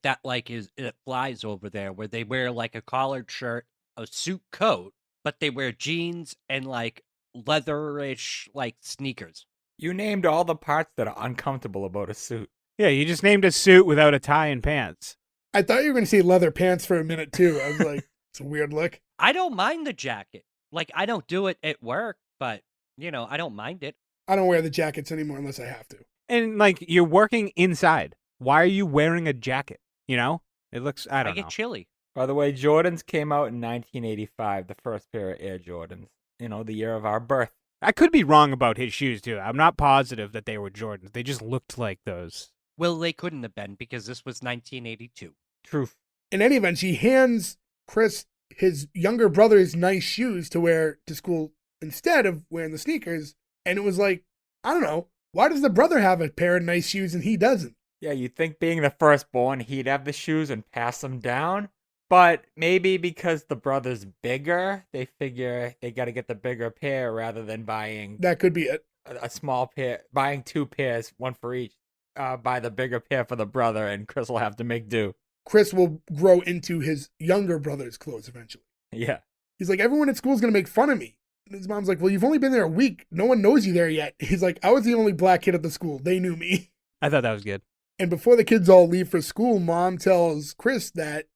Speaker 1: flies over there, where they wear like a collared shirt, a suit coat, but they wear jeans and like leatherish like sneakers.
Speaker 4: You named all the parts that are uncomfortable about a suit.
Speaker 2: Yeah, you just named a suit without a tie and pants.
Speaker 3: I thought you were going to say leather pants for a minute too. I was like, it's a weird look.
Speaker 1: I don't mind the jacket. Like, I don't do it at work, but, I don't mind it.
Speaker 3: I don't wear the jackets anymore unless I have to.
Speaker 2: And, like, you're working inside. Why are you wearing a jacket? It looks, I don't know.
Speaker 1: I get chilly.
Speaker 4: By the way, Jordans came out in 1985, the first pair of Air Jordans. The year of our birth.
Speaker 2: I could be wrong about his shoes, too. I'm not positive that they were Jordans. They just looked like those.
Speaker 1: Well, they couldn't have been, because this was 1982.
Speaker 4: Truth.
Speaker 3: In any event, she hands Chris his younger brother's nice shoes to wear to school instead of wearing the sneakers. And it was like, I don't know, why does the brother have a pair of nice shoes and he doesn't?
Speaker 4: Yeah, you'd think being the firstborn, he'd have the shoes and pass them down. But maybe because the brother's bigger, they figure they got to get the bigger pair rather than buying
Speaker 3: That could be it.
Speaker 4: a small pair, buying two pairs, one for each. Buy the bigger pair for the brother, and Chris will have to make do.
Speaker 3: Chris will grow into his younger brother's clothes eventually.
Speaker 4: Yeah.
Speaker 3: He's like, everyone at school is going to make fun of me. And his mom's like, well, you've only been there a week. No one knows you there yet. He's like, I was the only black kid at the school. They knew me.
Speaker 2: I thought that was good.
Speaker 3: And before the kids all leave for school, Mom tells Chris that,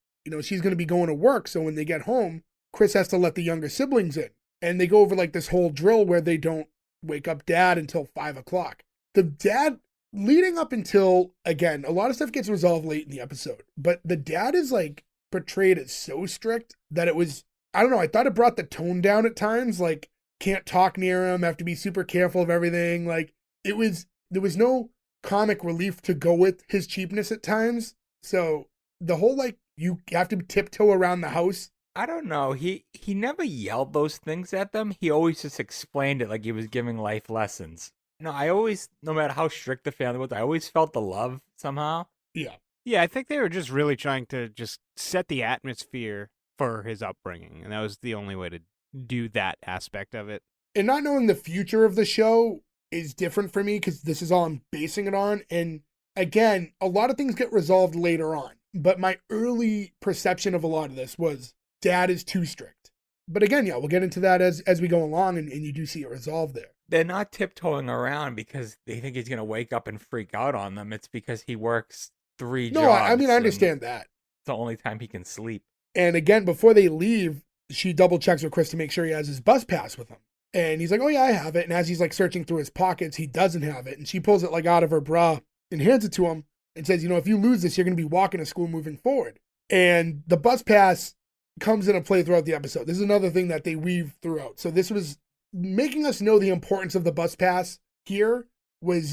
Speaker 3: she's going to be going to work. So when they get home, Chris has to let the younger siblings in. And they go over like this whole drill where they don't wake up Dad until 5 o'clock. The dad, leading up until, again, a lot of stuff gets resolved late in the episode. But the dad is like portrayed as so strict that it was, I don't know, I thought it brought the tone down at times. Like, can't talk near him, have to be super careful of everything. Like, there was no comic relief to go with his cheapness at times. So the whole, like, you have to tiptoe around the house.
Speaker 4: I don't know. He never yelled those things at them. He always just explained it like he was giving life lessons. I always, no matter how strict the family was, I always felt the love somehow.
Speaker 3: Yeah.
Speaker 2: Yeah, I think they were just really trying to just set the atmosphere for his upbringing. And that was the only way to do that aspect of it.
Speaker 3: And not knowing the future of the show is different for me because this is all I'm basing it on. And again, a lot of things get resolved later on. But my early perception of a lot of this was Dad is too strict. But again, yeah, we'll get into that as we go along, and you do see it resolved there.
Speaker 4: They're not tiptoeing around because they think he's going to wake up and freak out on them. It's because he works 3 jobs.
Speaker 3: No, I mean, I understand that.
Speaker 4: It's the only time he can sleep.
Speaker 3: And again, before they leave, she double checks with Chris to make sure he has his bus pass with him. And he's like, oh yeah, I have it. And as he's like searching through his pockets, he doesn't have it. And she pulls it like out of her bra and hands it to him and says, if you lose this, you're going to be walking to school moving forward. And the bus pass comes into play throughout the episode. This is another thing that they weave throughout. So this was making us know the importance of the bus pass here was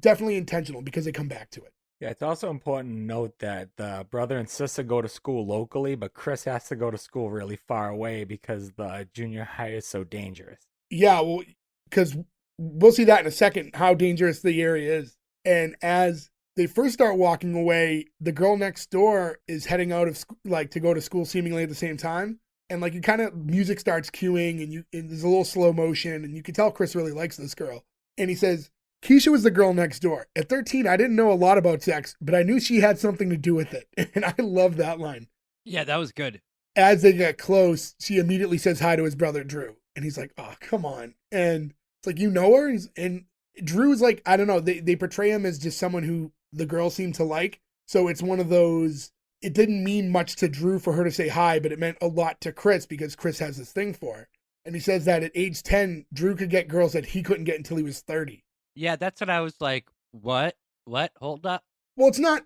Speaker 3: definitely intentional because they come back to it.
Speaker 4: Yeah, it's also important to note that the brother and sister go to school locally, but Chris has to go to school really far away because the junior high is so dangerous.
Speaker 3: Yeah, well, because we'll see that in a second, how dangerous the area is. And as they first start walking away, the girl next door is heading out of like to go to school seemingly at the same time. And like you kind of music starts cueing and there's a little slow motion and you can tell Chris really likes this girl. And he says, Keisha was the girl next door. At 13, I didn't know a lot about sex, but I knew she had something to do with it. And I love that line.
Speaker 1: Yeah, that was good.
Speaker 3: As they get close, she immediately says hi to his brother, Drew. And he's like, oh, come on. And it's like, you know her? And Drew's like, I don't know. They portray him as just someone who the girls seem to like. So it's one of those, it didn't mean much to Drew for her to say hi, but it meant a lot to Chris because Chris has this thing for her. And he says that at age 10, Drew could get girls that he couldn't get until he was 30.
Speaker 1: Yeah, that's what I was like, what? Hold up.
Speaker 3: Well, it's not,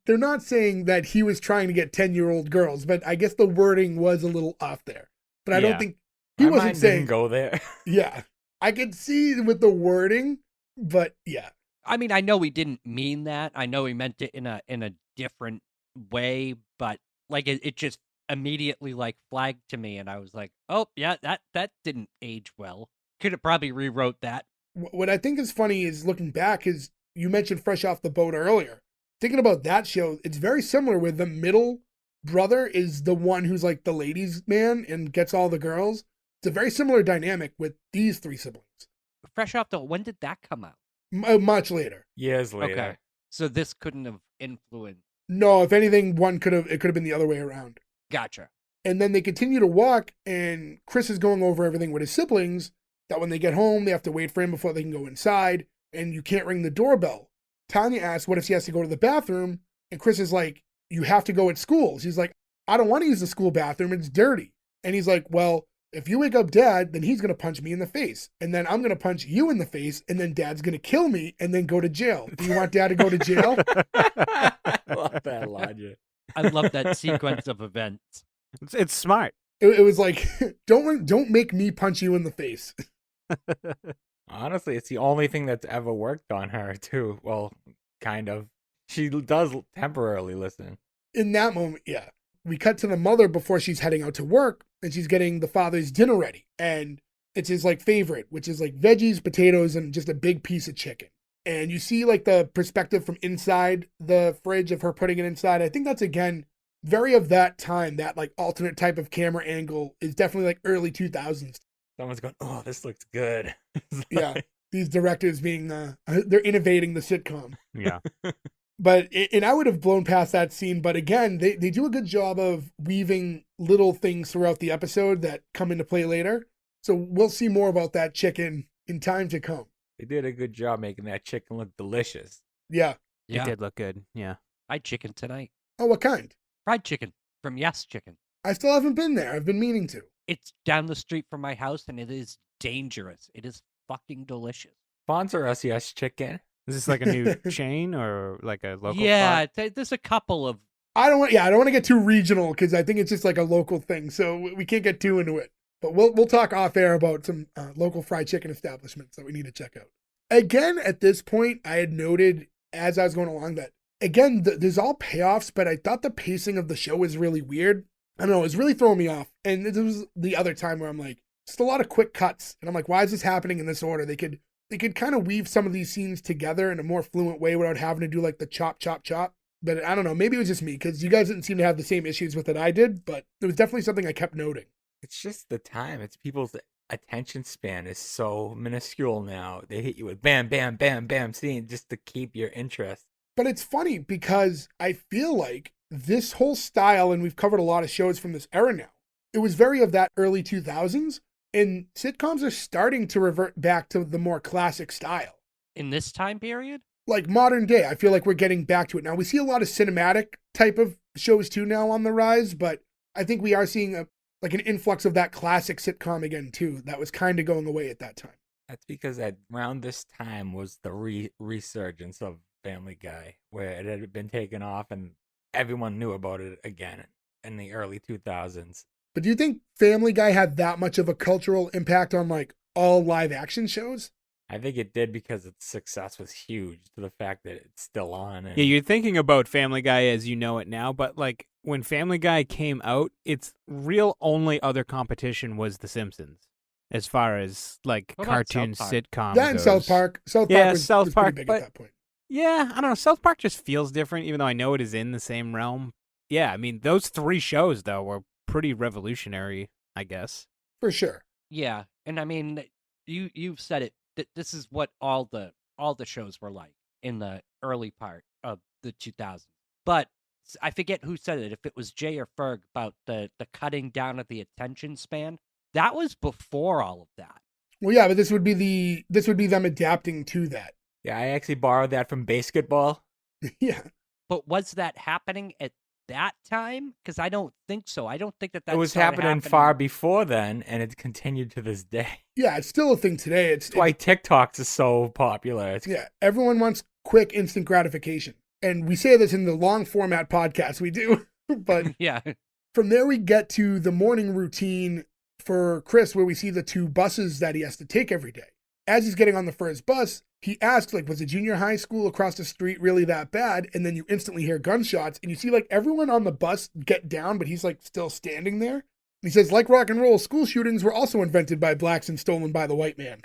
Speaker 3: they're not saying that he was trying to get 10-year-old girls, but I guess the wording was a little off there. But I don't think, he
Speaker 4: My
Speaker 3: wasn't
Speaker 4: mind
Speaker 3: saying,
Speaker 4: didn't go there.
Speaker 3: yeah, I could see with the wording, but yeah.
Speaker 1: I mean, I know he didn't mean that. I know he meant it in a different way, but like it just immediately like flagged to me and I was like, oh yeah, that didn't age well. Could have probably rewrote that.
Speaker 3: What I think is funny is looking back is you mentioned Fresh Off the Boat earlier. Thinking about that show, it's very similar where the middle brother is the one who's like the ladies' man and gets all the girls. It's a very similar dynamic with these three siblings.
Speaker 1: Fresh off the, when did that come out?
Speaker 3: Much later.
Speaker 4: Years later.
Speaker 1: Okay, so this couldn't have influenced.
Speaker 3: No, if anything, it could have been the other way around.
Speaker 1: Gotcha.
Speaker 3: And then they continue to walk, and Chris is going over everything with his siblings. That when they get home, they have to wait for him before they can go inside, and you can't ring the doorbell. Tanya asks, what if she has to go to the bathroom? And Chris is like, you have to go at school. She's like, I don't want to use the school bathroom. It's dirty. And he's like, well, if you wake up Dad, then he's going to punch me in the face. And then I'm going to punch you in the face. And then Dad's going to kill me and then go to jail. Do you want Dad to go to jail?
Speaker 4: I love that logic.
Speaker 1: I love that sequence of events.
Speaker 2: It's smart.
Speaker 3: It was like, don't make me punch you in the face.
Speaker 4: Honestly, it's the only thing that's ever worked on her, too. Well, kind of. She does temporarily listen.
Speaker 3: In that moment, yeah. We cut to the mother before she's heading out to work, and she's getting the father's dinner ready. And it's his like favorite, which is like veggies, potatoes, and just a big piece of chicken. And you see like the perspective from inside the fridge of her putting it inside. I think that's, again, very of that time. That like alternate type of camera angle is definitely like early 2000s.
Speaker 4: Someone's going, oh, this looks good.
Speaker 3: Yeah, these directors being, they're innovating the sitcom.
Speaker 2: Yeah.
Speaker 3: But, and I would have blown past that scene, but again, they do a good job of weaving little things throughout the episode that come into play later. So we'll see more about that chicken in time to come.
Speaker 4: They did a good job making that chicken look delicious.
Speaker 3: Yeah.
Speaker 1: Yeah,
Speaker 2: It did look good. Yeah.
Speaker 1: I had chicken tonight.
Speaker 3: Oh, what kind?
Speaker 1: Fried chicken from Yes Chicken.
Speaker 3: I still haven't been there. I've been meaning to.
Speaker 1: It's down the street from my house, and it is dangerous. It is fucking delicious.
Speaker 4: Sponsor us, Yes Chicken.
Speaker 2: Is this like a new chain or like a local
Speaker 1: Yeah,
Speaker 2: spot?
Speaker 1: there's a couple of.
Speaker 3: I don't want to get too regional because I think it's just like a local thing. So we can't get too into it. But we'll talk off air about some local fried chicken establishments that we need to check out. Again, at this point, I had noted as I was going along that, again, there's all payoffs, but I thought the pacing of the show was really weird. I don't know, it was really throwing me off. And this was the other time where I'm like, just a lot of quick cuts. And I'm like, why is this happening in this order? They could kind of weave some of these scenes together in a more fluent way without having to do like the chop, chop, chop. But I don't know, maybe it was just me because you guys didn't seem to have the same issues with it I did, but it was definitely something I kept noting.
Speaker 4: It's just the time. It's people's attention span is so minuscule now. They hit you with bam, bam, bam, bam scene just to keep your interest.
Speaker 3: But it's funny because I feel like this whole style, and we've covered a lot of shows from this era now, it was very of that early 2000s, and sitcoms are starting to revert back to the more classic style.
Speaker 1: In this time period?
Speaker 3: Like modern day, I feel like we're getting back to it now. We see a lot of cinematic type of shows too now on the rise, but I think we are seeing an influx of that classic sitcom again too. That was kind of going away at that time.
Speaker 4: That's because around this time was the resurgence of Family Guy, where it had been taken off and everyone knew about it again in the early 2000s.
Speaker 3: But do you think Family Guy had that much of a cultural impact on like all live action shows?
Speaker 4: I think it did because its success was huge to the fact that it's still on. And
Speaker 2: Yeah, you're thinking about Family Guy as you know it now, but like when Family Guy came out, its real only other competition was The Simpsons, as far as like
Speaker 1: What about
Speaker 2: cartoon
Speaker 1: South Park?
Speaker 2: sitcom
Speaker 3: That and
Speaker 2: goes.
Speaker 3: South Park. South
Speaker 2: Yeah,
Speaker 3: Park was,
Speaker 2: South
Speaker 3: was
Speaker 2: Park,
Speaker 3: pretty big
Speaker 2: but-
Speaker 3: at that point.
Speaker 2: Yeah, I don't know. South Park just feels different, even though I know it is in the same realm. Yeah, I mean those 3 shows though were pretty revolutionary, I guess.
Speaker 3: For sure.
Speaker 1: Yeah, and I mean, you've said it. This is what all the shows were like in the early part of the 2000s. But I forget who said it. If it was Jay or Ferg about the cutting down of the attention span, that was before all of that.
Speaker 3: Well, yeah, but this would be them adapting to that.
Speaker 4: yeah, I actually borrowed that from basketball.
Speaker 3: Yeah.
Speaker 1: But was that happening at that time? Because I don't think so. I don't think that
Speaker 4: It was
Speaker 1: started
Speaker 4: happening far before then, and it's continued to this day.
Speaker 3: Yeah, it's still a thing today.
Speaker 4: That's why TikToks is so popular. It's,
Speaker 3: Yeah, everyone wants quick, instant gratification. And we say this in the long format podcast we do. But
Speaker 1: Yeah.
Speaker 3: from there, we get to the morning routine for Chris, where we see the 2 buses that he has to take every day. As he's getting on the first bus, he asks, like, was the junior high school across the street really that bad? And then you instantly hear gunshots, and you see, like, everyone on the bus get down, but he's, like, still standing there. He says, like rock and roll, school shootings were also invented by blacks and stolen by the white man.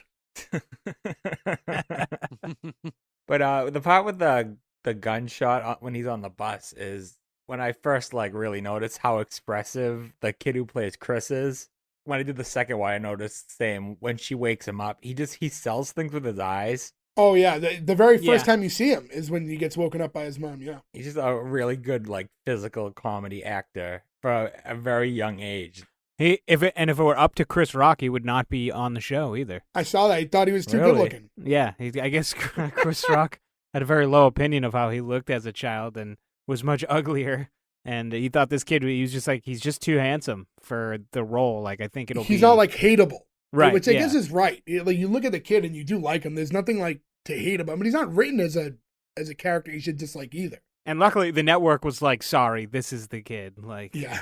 Speaker 4: But the part with the gunshot when he's on the bus is when I first like really noticed how expressive the kid who plays Chris is. When I did the second one, I noticed same when she wakes him up. He sells things with his eyes.
Speaker 3: Oh, yeah. The very first
Speaker 2: Yeah.
Speaker 3: time you see him is when he gets woken up by his mom, yeah.
Speaker 4: He's just a really good like physical comedy actor for a very young age.
Speaker 2: If it were up to Chris Rock, he would not be on the show either.
Speaker 3: I saw that. He thought he was too
Speaker 4: Really?
Speaker 3: good looking.
Speaker 2: Yeah, I guess Chris Rock had a very low opinion of how he looked as a child and was much uglier. And he thought this kid, he was just like, he's just too handsome for the role. Like, I think
Speaker 3: He's not, like, hateable.
Speaker 2: Right,
Speaker 3: Which I
Speaker 2: yeah.
Speaker 3: guess is right. Like, you look at the kid and you do like him. There's nothing, like, to hate about him. But he's not written as a character you should dislike either.
Speaker 2: And luckily, the network was like, sorry, this is the kid. Like,
Speaker 3: Yeah.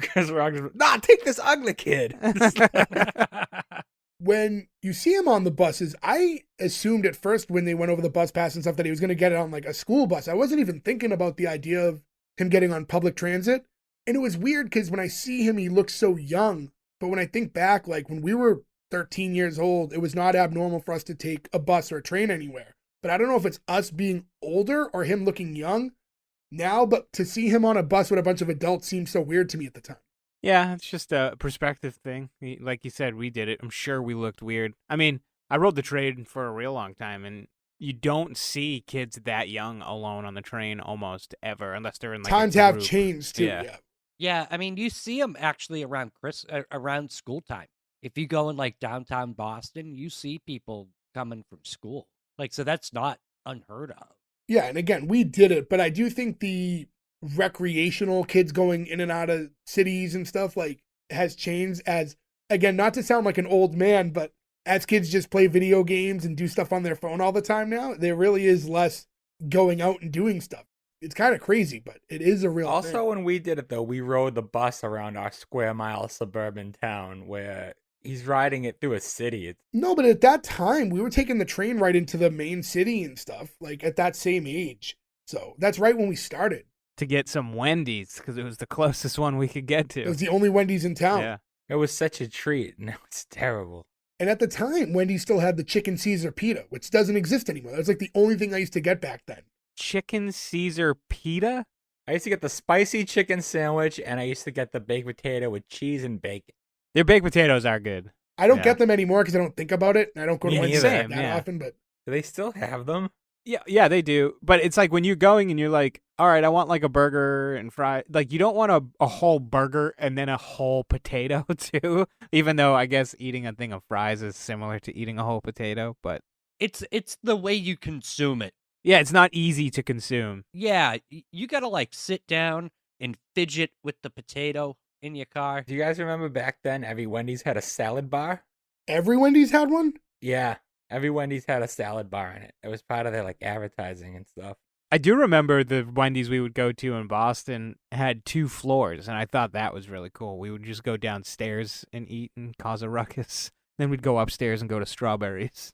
Speaker 4: Chris Rock, nah, take this ugly kid.
Speaker 3: When you see him on the buses, I assumed at first when they went over the bus pass and stuff that he was going to get it on, like, a school bus. I wasn't even thinking about the idea of him getting on public transit. And it was weird because when I see him, he looks so young. But when I think back, like when we were 13 years old, it was not abnormal for us to take a bus or a train anywhere. But I don't know if it's us being older or him looking young now, but to see him on a bus with a bunch of adults seemed so weird to me at the time.
Speaker 2: yeah, it's just a perspective thing. Like you said, we did it. I'm sure we looked weird. I mean, I rode the train for a real long time, and you don't see kids that young alone on the train almost ever, unless they're in like
Speaker 3: Times
Speaker 2: a
Speaker 3: have
Speaker 2: group.
Speaker 3: changed too.
Speaker 2: Yeah.
Speaker 3: Yeah.
Speaker 1: Yeah, I mean, you see them actually around school time. If you go in like downtown Boston, you see people coming from school. Like, so that's not unheard of.
Speaker 3: Yeah, and again, we did it, but I do think the recreational kids going in and out of cities and stuff like has changed as, again, not to sound like an old man, but as kids just play video games and do stuff on their phone all the time now, there really is less going out and doing stuff. It's kind of crazy, but it is a real
Speaker 4: Also,
Speaker 3: thing.
Speaker 4: when we did it though, we rode the bus around our square mile suburban town where he's riding it through a city. It's
Speaker 3: No, but at that time, we were taking the train right into the main city and stuff, like at that same age. So that's right when we started.
Speaker 2: To get some Wendy's, because it was the closest one we could get
Speaker 3: It
Speaker 2: to.
Speaker 3: was the only Wendy's in town.
Speaker 2: Yeah.
Speaker 4: It was such a treat. Now it's terrible.
Speaker 3: And at the time, Wendy's still had the chicken Caesar pita, which doesn't exist anymore. That's like the only thing I used to get back then.
Speaker 2: Chicken Caesar pita?
Speaker 4: I used to get the spicy chicken sandwich, and I used to get the baked potato with cheese and bacon.
Speaker 2: Their baked potatoes are good.
Speaker 3: I don't
Speaker 2: Yeah.
Speaker 3: get them anymore because I don't think about it. And I don't go to
Speaker 4: Me
Speaker 3: Wendy's
Speaker 4: neither.
Speaker 3: that
Speaker 2: Yeah.
Speaker 3: often, but
Speaker 4: Do they still have them?
Speaker 2: Yeah, they do. But it's like when you're going and you're like, all right, I want like a burger and fry. Like you don't want a whole burger and then a whole potato too. Even though I guess eating a thing of fries is similar to eating a whole potato, but
Speaker 1: It's the way you consume it.
Speaker 2: yeah, it's not easy to consume.
Speaker 1: Yeah, you gotta like sit down and fidget with the potato in your car.
Speaker 4: Do you guys remember back then every Wendy's had a salad bar?
Speaker 3: every Wendy's had one.
Speaker 4: Yeah, every Wendy's had a salad bar in it. It was part of their like advertising and stuff.
Speaker 2: I do remember the Wendy's we would go to in Boston had 2 floors, and I thought that was really cool. We would just go downstairs and eat and cause a ruckus. Then we'd go upstairs and go to Strawberries.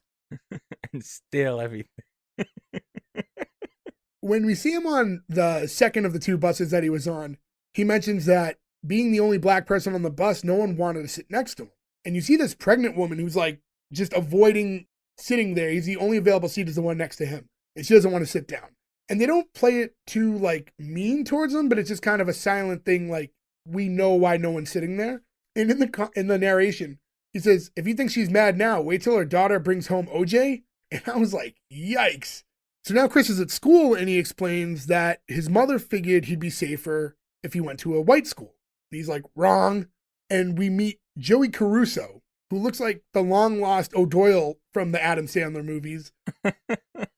Speaker 4: and steal everything.
Speaker 3: When we see him on the second of the two buses that he was on, he mentions that being the only black person on the bus, no one wanted to sit next to him. And you see this pregnant woman who's like just avoiding sitting there. He's the only available seat is the one next to him. And she doesn't want to sit down. And they don't play it too like mean towards him, but it's just kind of a silent thing. Like, we know why no one's sitting there. And in the narration, he says, if you think she's mad now, wait till her daughter brings home OJ. And I was like, yikes. So now Chris is at school and he explains that his mother figured he'd be safer if he went to a white school. And he's like, wrong. And we meet Joey Caruso, who looks like the long lost O'Doyle from the Adam Sandler movies.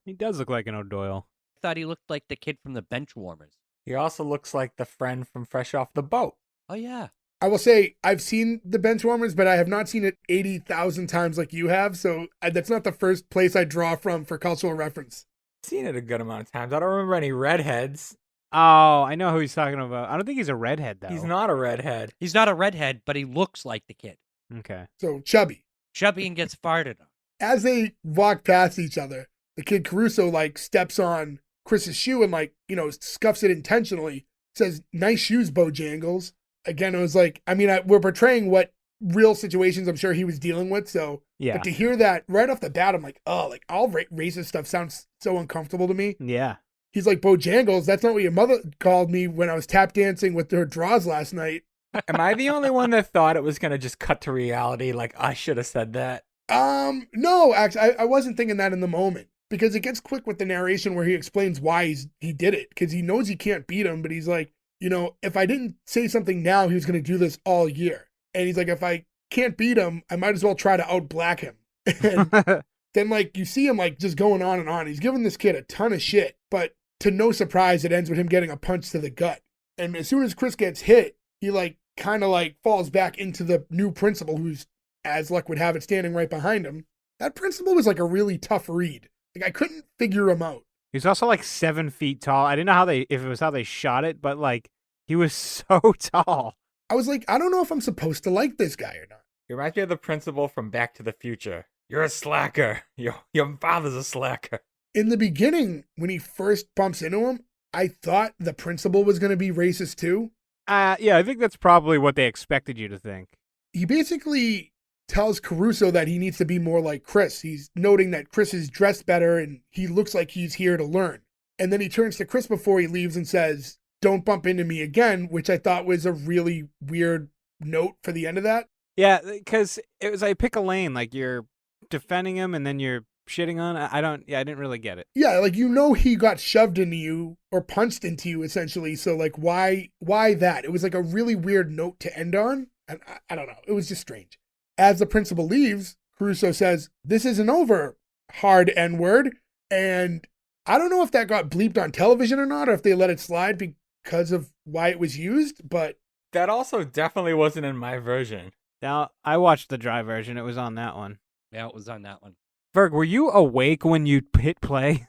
Speaker 2: He does look like an O'Doyle.
Speaker 1: I thought he looked like the kid from the Benchwarmers.
Speaker 4: He also looks like the friend from Fresh Off the Boat.
Speaker 1: Oh, yeah.
Speaker 3: I will say I've seen the Benchwarmers, but I have not seen it 80,000 times like you have. So that's not the first place I draw from for cultural reference.
Speaker 4: I've seen it a good amount of times. I don't remember any redheads.
Speaker 2: Oh, I know who he's talking about. I don't think he's a redhead, though.
Speaker 4: He's not a redhead.
Speaker 1: He's not a redhead, but he looks like the kid.
Speaker 2: Okay.
Speaker 3: So chubby.
Speaker 1: Chubby and gets farted on.
Speaker 3: As they walk past each other, the kid Caruso like steps on Chris's shoe and like, scuffs it intentionally. Says, nice shoes, Bojangles. Again, it was like, we're portraying what real situations I'm sure he was dealing with. So,
Speaker 2: Yeah.
Speaker 3: But to hear that right off the bat, I'm like, oh, like all racist stuff sounds so uncomfortable to me.
Speaker 2: Yeah.
Speaker 3: He's like, Bojangles, that's not what your mother called me when I was tap dancing with her draws last night.
Speaker 4: Am I the only one that thought it was going to just cut to reality? Like, I should have said that.
Speaker 3: No, actually, I wasn't thinking that in the moment because it gets quick with the narration where he explains why he did it because he knows he can't beat him, but he's like, if I didn't say something now, he was going to do this all year. And he's like, if I can't beat him, I might as well try to out-black him. And then, like, you see him, like, just going on and on. He's giving this kid a ton of shit, but to no surprise, it ends with him getting a punch to the gut. And as soon as Chris gets hit, he, like, kind of, like, falls back into the new principal who's, as luck would have it, standing right behind him. That principal was, like, a really tough read. Like, I couldn't figure him out.
Speaker 2: He's also like 7 feet tall. I didn't know if it was how they shot it, but like he was so tall.
Speaker 3: I was like, I don't know if I'm supposed to like this guy or not.
Speaker 4: He reminds me of the principal from Back to the Future. You're a slacker. Your father's a slacker.
Speaker 3: In the beginning, when he first bumps into him, I thought the principal was going to be racist too.
Speaker 2: Yeah, I think that's probably what they expected you to think.
Speaker 3: He basically tells Caruso that he needs to be more like Chris. He's noting that Chris is dressed better and he looks like he's here to learn. And then he turns to Chris before he leaves and says, don't bump into me again, which I thought was a really weird note for the end of that.
Speaker 2: Yeah, because it was like pick a lane, like you're defending him and then you're shitting on. I didn't really get it.
Speaker 3: Yeah, like he got shoved into you or punched into you essentially. So like why that? It was like a really weird note to end on. And I don't know. It was just strange. As the principal leaves, Caruso says, this isn't over, hard N-word. And I don't know if that got bleeped on television or not, or if they let it slide because of why it was used, but...
Speaker 4: That also definitely wasn't in my version.
Speaker 2: Now, I watched the dry version. It was on that one.
Speaker 1: Yeah, it was on that one.
Speaker 2: Ferg, were you awake when you hit play?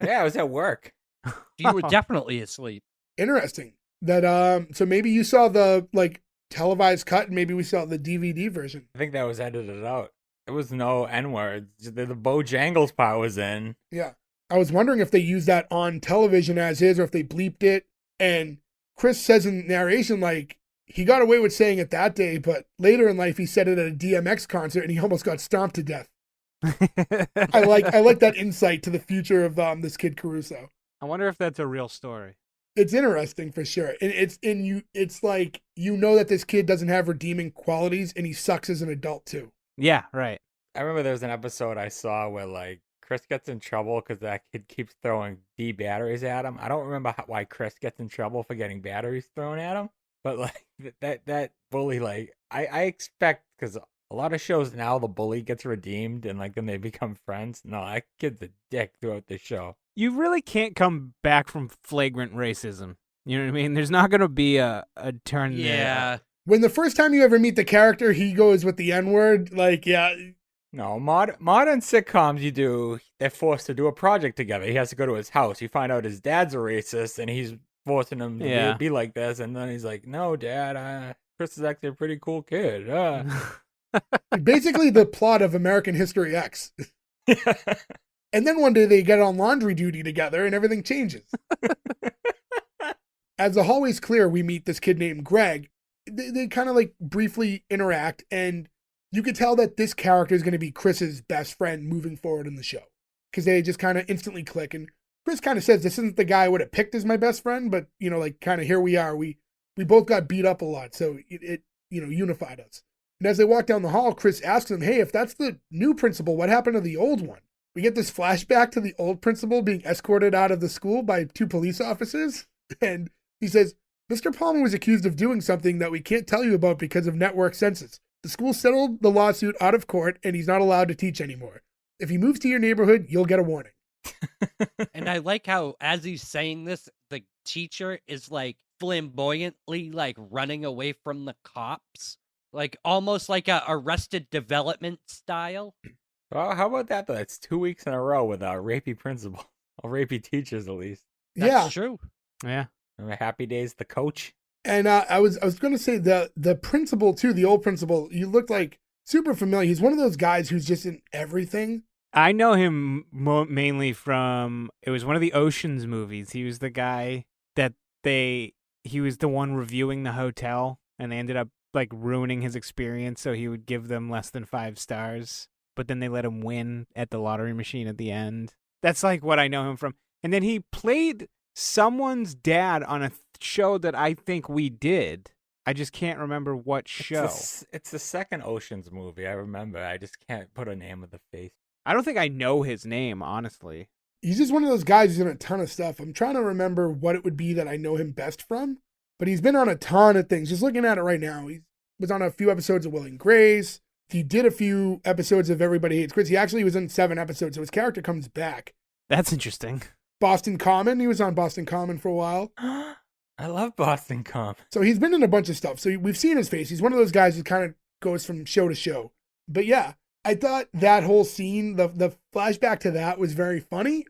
Speaker 4: Yeah, I was at work.
Speaker 1: You were definitely asleep.
Speaker 3: Interesting. That so maybe you saw the like televised cut and maybe we saw the DVD version.
Speaker 4: I think that was edited out. There was no N-words. The Bojangles part was in.
Speaker 3: Yeah. I was wondering if they used that on television as is or if they bleeped it. And Chris says in narration, like, he got away with saying it that day, but later in life he said it at a DMX concert and he almost got stomped to death. I like that insight to the future of this kid Caruso.
Speaker 2: I wonder if that's a real story.
Speaker 3: It's interesting for sure. And it's like, that this kid doesn't have redeeming qualities and he sucks as an adult too.
Speaker 2: Yeah, right.
Speaker 4: I remember there was an episode I saw where like Chris gets in trouble because that kid keeps throwing D batteries at him. I don't remember why Chris gets in trouble for getting batteries thrown at him, but like that bully, like I expect, because a lot of shows now the bully gets redeemed and like then they become friends. No, that kid's a dick throughout the show.
Speaker 2: You really can't come back from flagrant racism. You know what I mean? There's not going to be a turn there.
Speaker 1: Yeah.
Speaker 3: When the first time you ever meet the character, he goes with the N-word, like, yeah.
Speaker 4: No, modern sitcoms, they're forced to do a project together. He has to go to his house. You find out his dad's a racist, and he's forcing him to be like this. And then he's like, no, Dad, Chris is actually a pretty cool kid.
Speaker 3: Basically the plot of American History X. And then one day they get on laundry duty together and everything changes. As the hallways clear, we meet this kid named Greg. They kind of like briefly interact, and you could tell that this character is going to be Chris's best friend moving forward in the show because they just kind of instantly click. And Chris kind of says, this isn't the guy I would have picked as my best friend, but, you know, like kind of here we are. We both got beat up a lot, so it you know, unified us. And as they walk down the hall, Chris asks him, hey, if that's the new principal, what happened to the old one? We get this flashback to the old principal being escorted out of the school by 2 police officers. And he says, Mr. Palmer was accused of doing something that we can't tell you about because of network census. The school settled the lawsuit out of court, and he's not allowed to teach anymore. If he moves to your neighborhood, you'll get a warning.
Speaker 1: And I like how, as he's saying this, the teacher is like flamboyantly like running away from the cops, like almost like a Arrested Development style.
Speaker 4: Well, how about that, though? It's 2 weeks in a row with a rapey principal. Or rapey teachers, at least.
Speaker 1: That's true.
Speaker 2: Yeah.
Speaker 4: Remember Happy Days, the coach?
Speaker 3: And I was going to say the principal, too, the old principal, you looked like super familiar. He's one of those guys who's just in everything.
Speaker 2: I know him mainly from, it was one of the Oceans movies. He was the guy that he was the one reviewing the hotel, and they ended up like ruining his experience, so he would give them less than 5 stars. But then they let him win at the lottery machine at the end. That's like what I know him from. And then he played someone's dad on a show that I think we did. I just can't remember what show.
Speaker 4: It's the second Oceans movie, I remember. I just can't put a name with the face.
Speaker 2: I don't think I know his name, honestly.
Speaker 3: He's just one of those guys who's in a ton of stuff. I'm trying to remember what it would be that I know him best from, but he's been on a ton of things. Just looking at it right now, he was on a few episodes of Will and Grace. He did a few episodes of Everybody Hates Chris. He actually was in 7 episodes, so his character comes back.
Speaker 2: That's interesting.
Speaker 3: Boston Common. He was on Boston Common for a while.
Speaker 4: I love Boston Common.
Speaker 3: So he's been in a bunch of stuff. So we've seen his face. He's one of those guys who kind of goes from show to show. But yeah, I thought that whole scene, the flashback to that was very funny.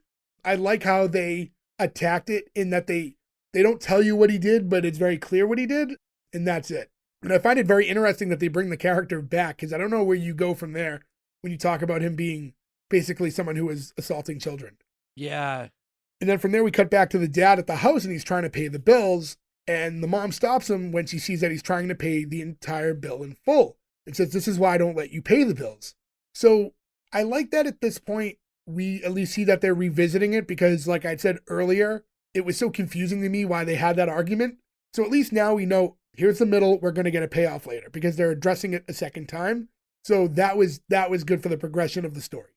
Speaker 3: I like how they attacked it in that they don't tell you what he did, but it's very clear what he did, and that's it. And I find it very interesting that they bring the character back, because I don't know where you go from there when you talk about him being basically someone who is assaulting children.
Speaker 1: Yeah.
Speaker 3: And then from there, we cut back to the dad at the house, and he's trying to pay the bills, and the mom stops him when she sees that he's trying to pay the entire bill in full and says, this is why I don't let you pay the bills. So I like that at this point, we at least see that they're revisiting it, because like I said earlier, it was so confusing to me why they had that argument. So at least now we know, here's the middle, we're going to get a payoff later, because they're addressing it a second time. So that was good for the progression of the story.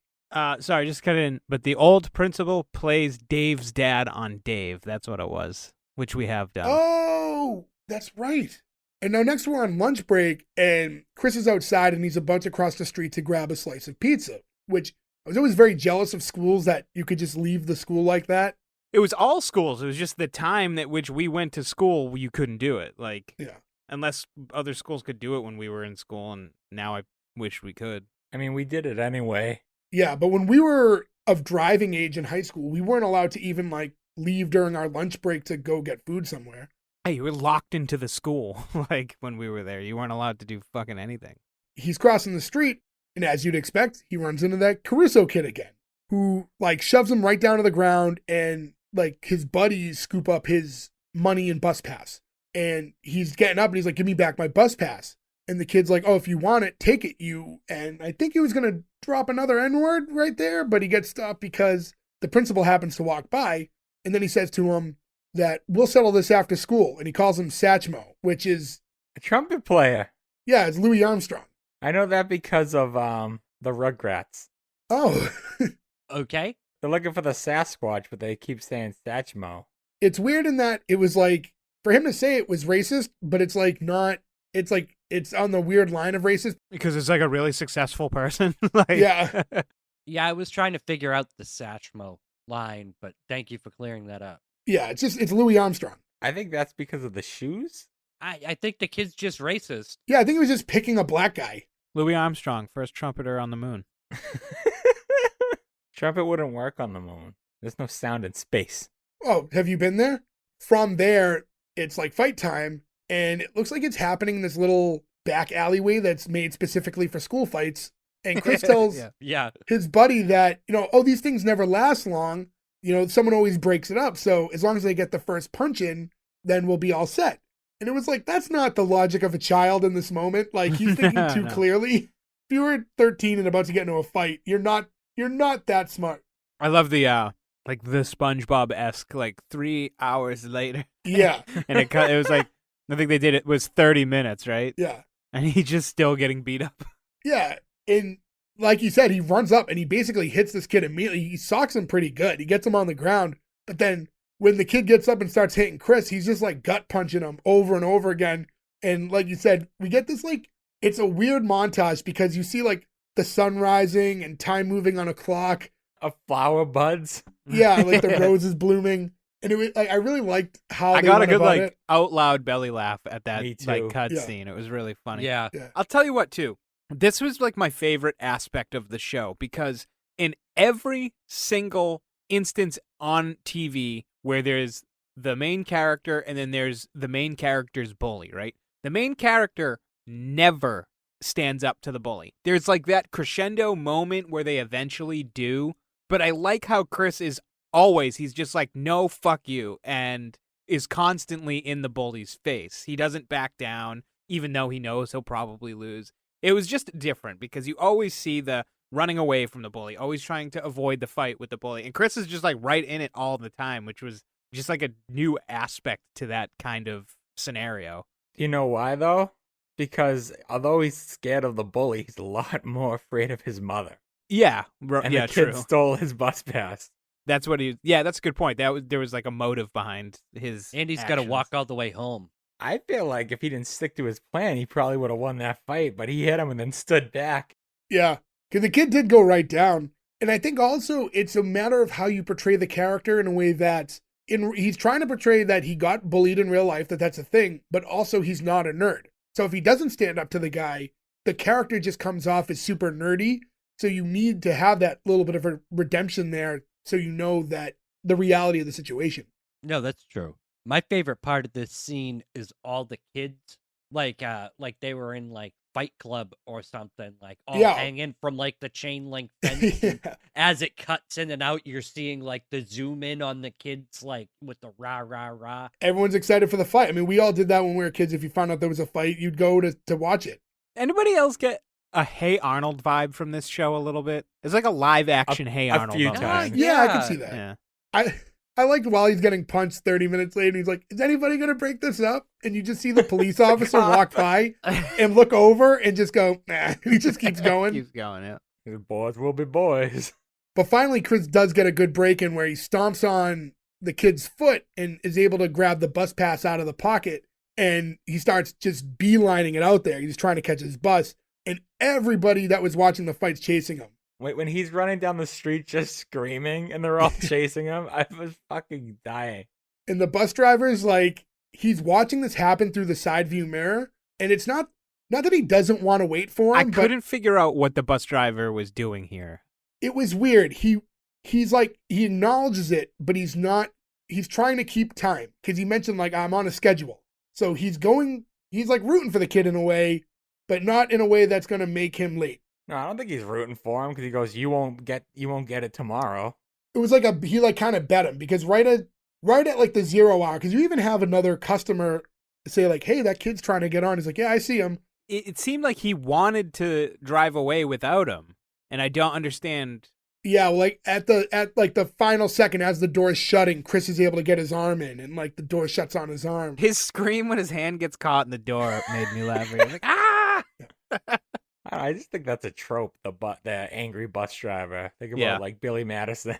Speaker 2: Sorry, just cut in. But the old principal plays Dave's dad on Dave. That's what it was, which we have done.
Speaker 3: Oh, that's right. And now next we're on lunch break, and Chris is outside, and he's about to cross the street to grab a slice of pizza, which I was always very jealous of schools that you could just leave the school like that.
Speaker 2: It was all schools. It was just the time at which we went to school, you couldn't do it. Like,
Speaker 3: Yeah.
Speaker 2: unless other schools could do it when we were in school, and now I wish we could.
Speaker 4: I mean, we did it anyway.
Speaker 3: Yeah, but when we were of driving age in high school, we weren't allowed to even like leave during our lunch break to go get food somewhere.
Speaker 2: Hey, you were locked into the school, like, when we were there. You weren't allowed to do fucking anything.
Speaker 3: He's crossing the street, and as you'd expect, he runs into that Caruso kid again, who like shoves him right down to the ground, and like his buddies scoop up his money and bus pass. And he's getting up and he's like, give me back my bus pass. And the kid's like, oh, if you want it, take it, you. And I think he was going to drop another N-word right there, but he gets stopped because the principal happens to walk by. And then he says to him that we'll settle this after school. And he calls him Satchmo, which is
Speaker 4: A trumpet player.
Speaker 3: Yeah, it's Louis Armstrong.
Speaker 4: I know that because of the Rugrats.
Speaker 3: Oh,
Speaker 1: Okay.
Speaker 4: They're looking for the Sasquatch, but they keep saying Satchmo.
Speaker 3: it's weird in that it was like, for him to say it was racist, but it's like not, it's like, it's on the weird line of racist.
Speaker 2: Because it's like a really successful person. Like,
Speaker 3: Yeah.
Speaker 1: Yeah, I was trying to figure out the Satchmo line, but thank you for clearing that up.
Speaker 3: Yeah, it's Louis Armstrong.
Speaker 4: I think that's because of the shoes.
Speaker 1: I think the kid's just racist.
Speaker 3: Yeah, I think he was just picking a black guy.
Speaker 2: Louis Armstrong, first trumpeter on the moon.
Speaker 4: Trumpet wouldn't work on the moon. There's no sound in space.
Speaker 3: Oh, have you been there? From there, it's like fight time, and it looks like it's happening in this little back alleyway that's made specifically for school fights. And Chris tells
Speaker 1: Yeah.
Speaker 3: his buddy that, oh, these things never last long. Someone always breaks it up. So as long as they get the first punch in, then we'll be all set. And it was like, that's not the logic of a child in this moment. Like, he's thinking too
Speaker 2: No.
Speaker 3: clearly. If you were 13 and about to get into a fight, you're not that smart.
Speaker 2: I love the like the SpongeBob-esque, like 3 hours later.
Speaker 3: Yeah.
Speaker 2: And it was like, I think they did it was 30 minutes, right?
Speaker 3: Yeah.
Speaker 2: And he's just still getting beat up.
Speaker 3: Yeah. And like you said, he runs up and he basically hits this kid immediately. He socks him pretty good. He gets him on the ground. But then when the kid gets up and starts hitting Chris, he's just like gut punching him over and over again. And like you said, we get this like, it's a weird montage because you see like the sun rising and time moving on a clock.
Speaker 4: Of flower buds.
Speaker 3: Yeah, like the roses blooming. And it was like, I really liked how
Speaker 2: I
Speaker 3: they
Speaker 2: got a
Speaker 3: went
Speaker 2: good
Speaker 3: about
Speaker 2: like
Speaker 3: it.
Speaker 2: out loud belly laugh at that
Speaker 4: Me too.
Speaker 2: like cut
Speaker 3: Yeah.
Speaker 2: scene. It was really funny.
Speaker 1: Yeah.
Speaker 2: I'll tell you what too. This was like my favorite aspect of the show because in every single instance on TV where there's the main character and then there's the main character's bully, right? The main character never stands up to the bully. There's like that crescendo moment where they eventually do, but I like how Chris is always, he's just like, no, fuck you, and is constantly in the bully's face. He doesn't back down, even though he knows he'll probably lose. It was just different because you always see the running away from the bully, always trying to avoid the fight with the bully. And Chris is just like right in it all the time, which was just like a new aspect to that kind of scenario.
Speaker 4: You know why though? Because although he's scared of the bully, he's a lot more afraid of his mother.
Speaker 2: Yeah,
Speaker 4: And
Speaker 2: yeah,
Speaker 4: the kid
Speaker 2: true.
Speaker 4: stole his bus pass.
Speaker 2: That's what he. Yeah, that's a good point. There was like a motive behind his.
Speaker 1: And he's got to
Speaker 2: actions.
Speaker 1: walk all the way home.
Speaker 4: I feel like if he didn't stick to his plan, he probably would have won that fight, but he hit him and then stood back.
Speaker 3: Yeah, because the kid did go right down. And I think also it's a matter of how you portray the character in a way that he's trying to portray that he got bullied in real life, that's a thing, but also he's not a nerd. So if he doesn't stand up to the guy, the character just comes off as super nerdy. So you need to have that little bit of a redemption there so you know that the reality of the situation.
Speaker 1: No, that's true. My favorite part of this scene is all the kids, like they were in like Fight Club or something, like all
Speaker 3: Yeah.
Speaker 1: hanging from like the chain link fence. And
Speaker 3: Yeah.
Speaker 1: as it cuts in and out, you're seeing like the zoom in on the kids, like with the rah rah rah.
Speaker 3: Everyone's excited for the fight. I mean, we all did that when we were kids. If you found out there was a fight, you'd go to watch it.
Speaker 2: Anybody else get a Hey Arnold vibe from this show a little bit? It's like a live action Hey
Speaker 4: a
Speaker 2: Arnold.
Speaker 4: few
Speaker 2: almost.
Speaker 4: times.
Speaker 3: Yeah, I can see that.
Speaker 2: Yeah.
Speaker 3: I liked while he's getting punched 30 minutes later, he's like, is anybody going to break this up? And you just see the police officer walk by and look over and just go, nah. He just keeps going.
Speaker 2: Keeps going, yeah.
Speaker 4: His boys will be boys.
Speaker 3: But finally, Chris does get a good break in where he stomps on the kid's foot and is able to grab the bus pass out of the pocket. And he starts just beelining it out there. He's trying to catch his bus. And everybody that was watching the fight's chasing him.
Speaker 4: Wait, when he's running down the street just screaming and they're all chasing him, I was fucking dying.
Speaker 3: And the bus driver's like, he's watching this happen through the side view mirror. And it's not that he doesn't want to wait for him.
Speaker 2: I couldn't figure out what the bus driver was doing here.
Speaker 3: It was weird. He's like, he acknowledges it, but he's trying to keep time because he mentioned like, I'm on a schedule. So he's like rooting for the kid in a way, but not in a way that's going to make him late.
Speaker 4: No, I don't think he's rooting for him because he goes, you won't get it tomorrow.
Speaker 3: It was like he like kind of bet him because right at like the 0 hour, because you even have another customer say like, hey, that kid's trying to get on. He's like, yeah, I see him.
Speaker 2: It seemed like he wanted to drive away without him, and I don't understand.
Speaker 3: Yeah, well, like at like the final second as the door is shutting, Chris is able to get his arm in, and like the door shuts on his arm.
Speaker 2: His scream when his hand gets caught in the door made me laugh. He was like, ah!
Speaker 4: I just think that's a trope, the angry bus driver. Think about
Speaker 2: Yeah.
Speaker 4: like Billy Madison.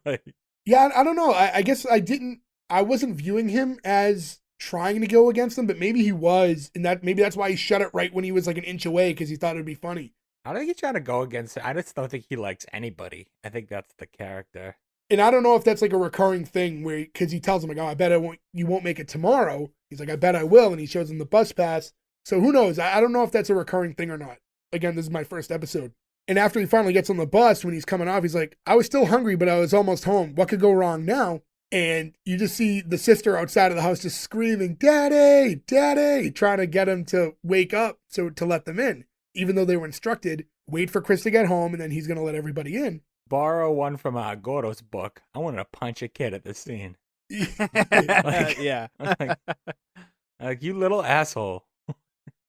Speaker 4: Like,
Speaker 3: Yeah, I don't know. I guess I wasn't viewing him as trying to go against them, but maybe he was, and maybe that's why he shut it right when he was like an inch away because he thought it'd be funny.
Speaker 4: I don't think he's trying to go against it. I just don't think he likes anybody. I think that's the character.
Speaker 3: And I don't know if that's like a recurring thing where, because he tells him like, oh, I bet you won't make it tomorrow. He's like, I bet I will, and he shows him the bus pass. So who knows? I don't know if that's a recurring thing or not. Again, this is my first episode. And after he finally gets on the bus, when he's coming off, he's like, I was still hungry, but I was almost home. What could go wrong now? And you just see the sister outside of the house just screaming, Daddy, Daddy, trying to get him to wake up to let them in, even though they were instructed, wait for Chris to get home, and then he's going to let everybody in.
Speaker 4: Borrow one from Gordo's book. I wanted to punch a kid at the scene.
Speaker 2: Yeah.
Speaker 4: Like, you little asshole.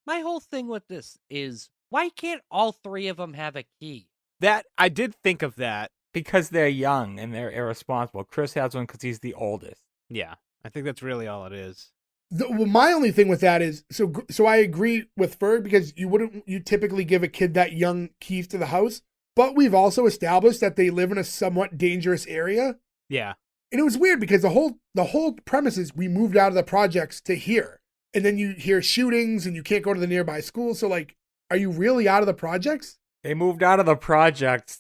Speaker 1: My whole thing with this is, why can't all three of them have a key?
Speaker 2: That I did think of that.
Speaker 4: Because they're young and they're irresponsible. Chris has one because he's the oldest.
Speaker 2: Yeah, I think that's really all it is.
Speaker 3: Well, my only thing with that is, so I agree with Ferg, because you typically give a kid that young keys to the house, but we've also established that they live in a somewhat dangerous area.
Speaker 2: Yeah.
Speaker 3: And it was weird because the whole premise is we moved out of the projects to here. And then you hear shootings and you can't go to the nearby school. So, like, are you really out of the projects?
Speaker 4: They moved out of the projects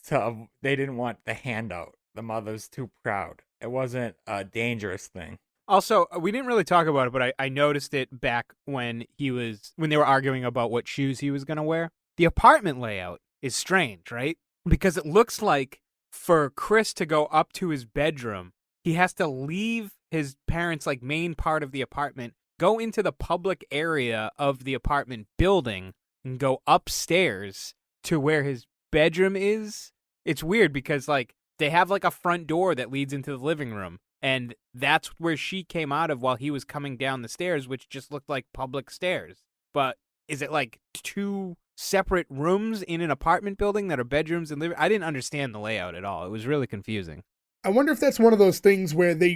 Speaker 4: they didn't want the handout. The mother's too proud. It wasn't a dangerous thing.
Speaker 2: Also, we didn't really talk about it, but I noticed it back when they were arguing about what shoes he was going to wear. The apartment layout is strange, right? Because it looks like for Chris to go up to his bedroom, he has to leave his parents' like main part of the apartment, go into the public area of the apartment building, and go upstairs to where his bedroom is. It's weird because like they have like a front door that leads into the living room, and that's where she came out of while he was coming down the stairs, which just looked like public stairs. But is it like two separate rooms in an apartment building that are bedrooms and living? I didn't understand the layout at all. It was really confusing.
Speaker 3: I wonder if that's one of those things where they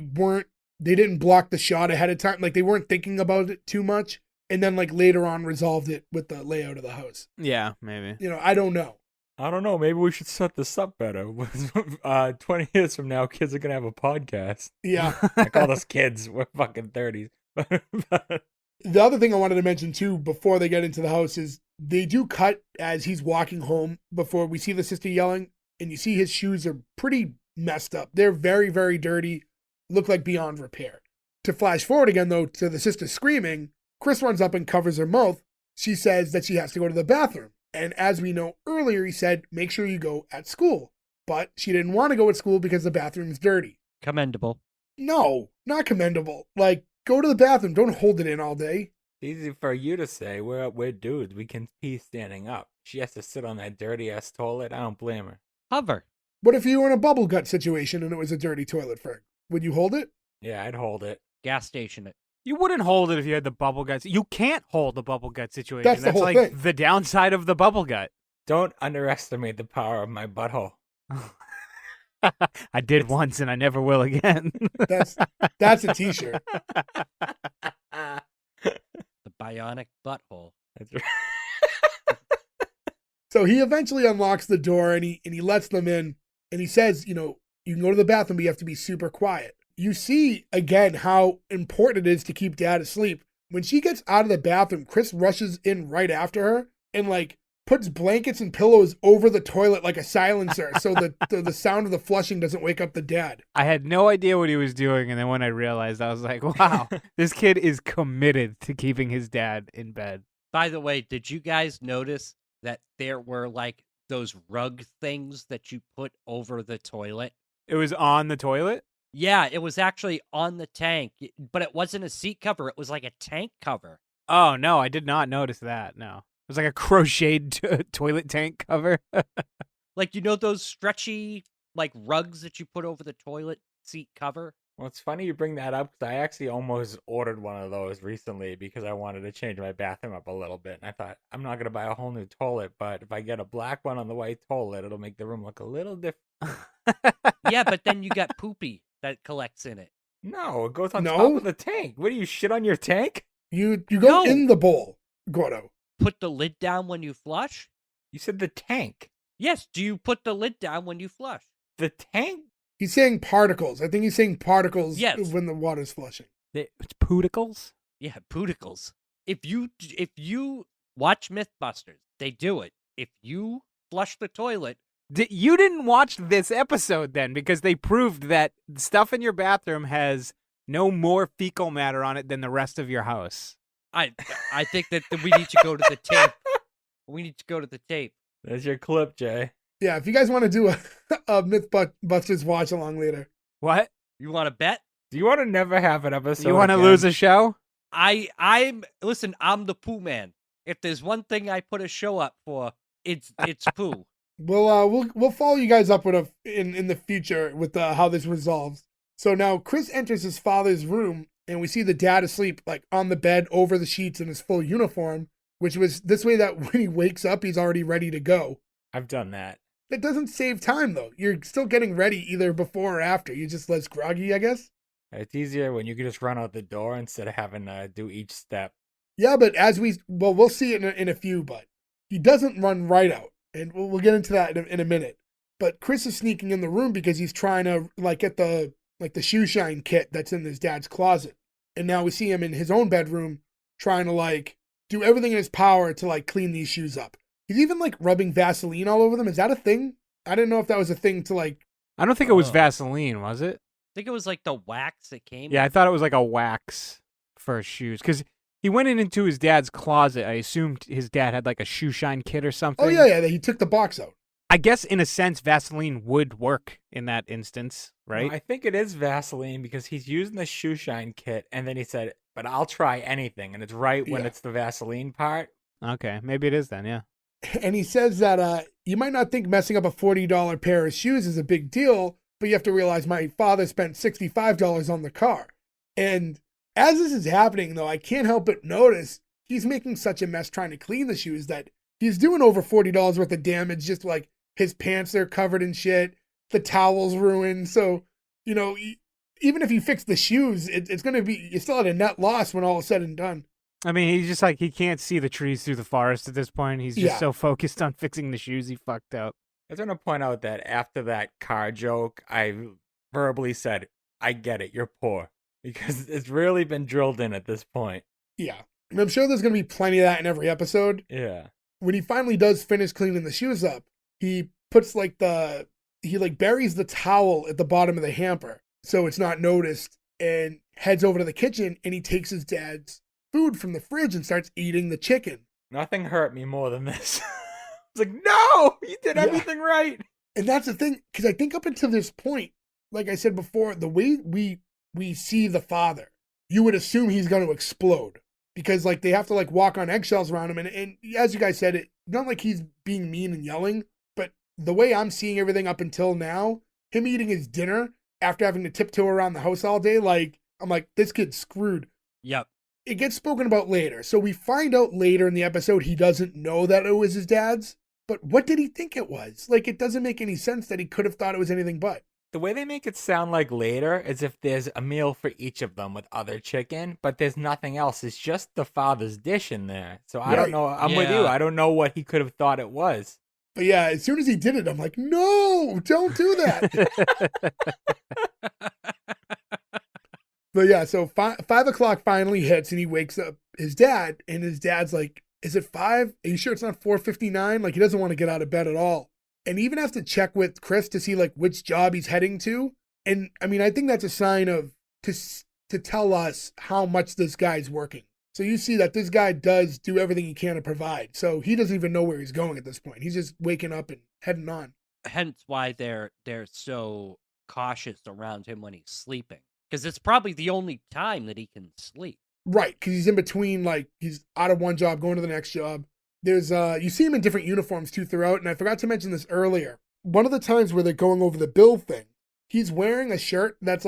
Speaker 3: didn't block the shot ahead of time. Like they weren't thinking about it too much, and then like later on resolved it with the layout of the house.
Speaker 2: Yeah, maybe.
Speaker 3: I don't know.
Speaker 4: I don't know. Maybe we should set this up better. 20 years from now, kids are going to have a podcast.
Speaker 3: Yeah.
Speaker 4: I call us kids. We're fucking 30s.
Speaker 3: The other thing I wanted to mention too before they get into the house is they do cut as he's walking home before we see the sister yelling, and you see his shoes are pretty messed up. They're very, very dirty, look like beyond repair. To flash forward again though to the sister screaming, Chris runs up and covers her mouth. She says that she has to go to the bathroom. And as we know earlier, he said, make sure you go at school. But she didn't want to go at school because the bathroom's dirty.
Speaker 1: Commendable.
Speaker 3: No, not commendable. Like, go to the bathroom. Don't hold it in all day.
Speaker 4: It's easy for you to say. We're dudes. We can pee standing up. She has to sit on that dirty-ass toilet. I don't blame her.
Speaker 1: Hover.
Speaker 3: What if you were in a bubble gut situation and it was a dirty toilet, Ferg? Would you hold it?
Speaker 4: Yeah, I'd hold it.
Speaker 1: Gas station it.
Speaker 2: You wouldn't hold it if you had the bubble gut. You can't hold the bubble gut situation.
Speaker 3: That's the whole
Speaker 2: like
Speaker 3: thing.
Speaker 2: the downside of the bubble gut.
Speaker 4: Don't underestimate the power of my butthole.
Speaker 2: I did once and I never will again.
Speaker 3: That's a t-shirt.
Speaker 1: The bionic butthole.
Speaker 4: That's right.
Speaker 3: So he eventually unlocks the door and he lets them in, and he says, you can go to the bathroom, but you have to be super quiet. You see again how important it is to keep dad asleep. When she gets out of the bathroom, Chris rushes in right after her and like puts blankets and pillows over the toilet like a silencer so that the sound of the flushing doesn't wake up the dad.
Speaker 2: I had no idea what he was doing, and then when I realized, I was like, wow, this kid is committed to keeping his dad in bed.
Speaker 1: By the way, did you guys notice that there were like those rug things that you put over the toilet?
Speaker 2: It was on the toilet?
Speaker 1: Yeah, it was actually on the tank, but it wasn't a seat cover. It was like a tank cover.
Speaker 2: Oh, no, I did not notice that, no. It was like a crocheted toilet tank cover.
Speaker 1: Like, those stretchy, like, rugs that you put over the toilet seat cover?
Speaker 4: Well, it's funny you bring that up because I actually almost ordered one of those recently because I wanted to change my bathroom up a little bit. And I thought, I'm not going to buy a whole new toilet, but if I get a black one on the white toilet, it'll make the room look a little different.
Speaker 1: Yeah, but then you got poopy that collects in it.
Speaker 4: No, it goes on
Speaker 3: No.
Speaker 4: top of the tank. What do you shit on your tank?
Speaker 3: You go
Speaker 1: No.
Speaker 3: in the bowl, Gordo.
Speaker 1: Put the lid down when you flush?
Speaker 4: You said the tank.
Speaker 1: Yes, do you put the lid down when you flush?
Speaker 4: The tank?
Speaker 3: He's saying particles. I think he's saying particles
Speaker 1: Yes.
Speaker 3: when the water's flushing.
Speaker 2: It's pooticles?
Speaker 1: Yeah, pooticles. If you watch Mythbusters, they do it. If you flush the toilet,
Speaker 2: You didn't watch this episode then, because they proved that stuff in your bathroom has no more fecal matter on it than the rest of your house.
Speaker 1: I think that we need to go to the tape. We need to go to the tape.
Speaker 4: That's your clip, Jay.
Speaker 3: Yeah, if you guys want to do a Mythbusters watch along later.
Speaker 2: What?
Speaker 1: You want to bet?
Speaker 4: Do you want to never have an episode?
Speaker 2: You want to
Speaker 4: again?
Speaker 2: lose a show?
Speaker 1: Listen, I'm the poo man. If there's one thing I put a show up for, It's poo.
Speaker 3: We'll follow you guys up with in the future with how this resolves. So now Chris enters his father's room, and we see the dad asleep, like on the bed over the sheets in his full uniform, which was this way that when he wakes up, he's already ready to go.
Speaker 4: I've done that.
Speaker 3: That doesn't save time though. You're still getting ready either before or after. You're just less groggy, I guess.
Speaker 4: It's easier when you can just run out the door instead of having to do each step.
Speaker 3: Yeah, but we'll see it in a few, but he doesn't run right out, and we'll get into that in a minute. But Chris is sneaking in the room because he's trying to get the shoe shine kit that's in his dad's closet, and now we see him in his own bedroom trying to do everything in his power to clean these shoes up. He's even rubbing Vaseline all over them. Is that a thing? I didn't know if that was a thing to
Speaker 2: I don't think it was Vaseline, was it?
Speaker 1: I think it was the wax that came.
Speaker 2: Yeah, I thought it was a wax for his shoes because he went into his dad's closet. I assumed his dad had a shoe shine kit or something.
Speaker 3: Oh yeah, he took the box out.
Speaker 2: I guess in a sense, Vaseline would work in that instance, right?
Speaker 4: No, I think it is Vaseline because he's using the shoe shine kit, and then he said, "But I'll try anything," and it's right when it's the Vaseline part.
Speaker 2: Okay, maybe it is then. Yeah.
Speaker 3: And he says that you might not think messing up a $40 pair of shoes is a big deal, but you have to realize my father spent $65 on the car. And as this is happening, though, I can't help but notice he's making such a mess trying to clean the shoes that he's doing over $40 worth of damage. Just his pants are covered in shit, the towel's ruined. So, even if you fix the shoes, it's going to be, you're still at a net loss when all is said and done.
Speaker 2: I mean, he's just he can't see the trees through the forest at this point. He's just so focused on fixing the shoes, he fucked up.
Speaker 4: I was going to point out that after that car joke, I verbally said, I get it, you're poor. Because it's really been drilled in at this point.
Speaker 3: Yeah. And I'm sure there's going to be plenty of that in every episode.
Speaker 4: Yeah.
Speaker 3: When he finally does finish cleaning the shoes up, he puts he buries the towel at the bottom of the hamper so it's not noticed, and heads over to the kitchen, and he takes his dad's food from the fridge and starts eating the chicken.
Speaker 4: Nothing hurt me more than this. It's no, you did everything right.
Speaker 3: And that's the thing, because I think up until this point, like I said before, the way we see the father, you would assume he's going to explode because they have to walk on eggshells around him. And as you guys said, it's not like he's being mean and yelling, but the way I'm seeing everything up until now, him eating his dinner after having to tiptoe around the house all day, I'm like, this kid's screwed.
Speaker 1: Yep.
Speaker 3: It gets spoken about later. So we find out later in the episode he doesn't know that it was his dad's. But what did he think it was? It doesn't make any sense that he could have thought it was anything but.
Speaker 4: The way they make it sound like later is if there's a meal for each of them with other chicken, but there's nothing else. It's just the father's dish in there. So I don't know. I'm with you. I don't know what he could have thought it was.
Speaker 3: But yeah, as soon as he did it, I'm like, no, don't do that. But yeah, so 5 o'clock finally hits and he wakes up his dad, and his dad's like, is it 5? Are you sure it's not 4:59? He doesn't want to get out of bed at all. And he even has to check with Chris to see which job he's heading to. And I mean, I think that's a sign of to tell us how much this guy's working. So you see that this guy does do everything he can to provide. So he doesn't even know where he's going at this point. He's just waking up and heading on.
Speaker 1: Hence why they're so cautious around him when he's sleeping. Because it's probably the only time that he can sleep.
Speaker 3: Right, because he's in between, he's out of one job, going to the next job. There's, you see him in different uniforms, too, throughout, and I forgot to mention this earlier. One of the times where they're going over the bill thing, he's wearing a shirt that's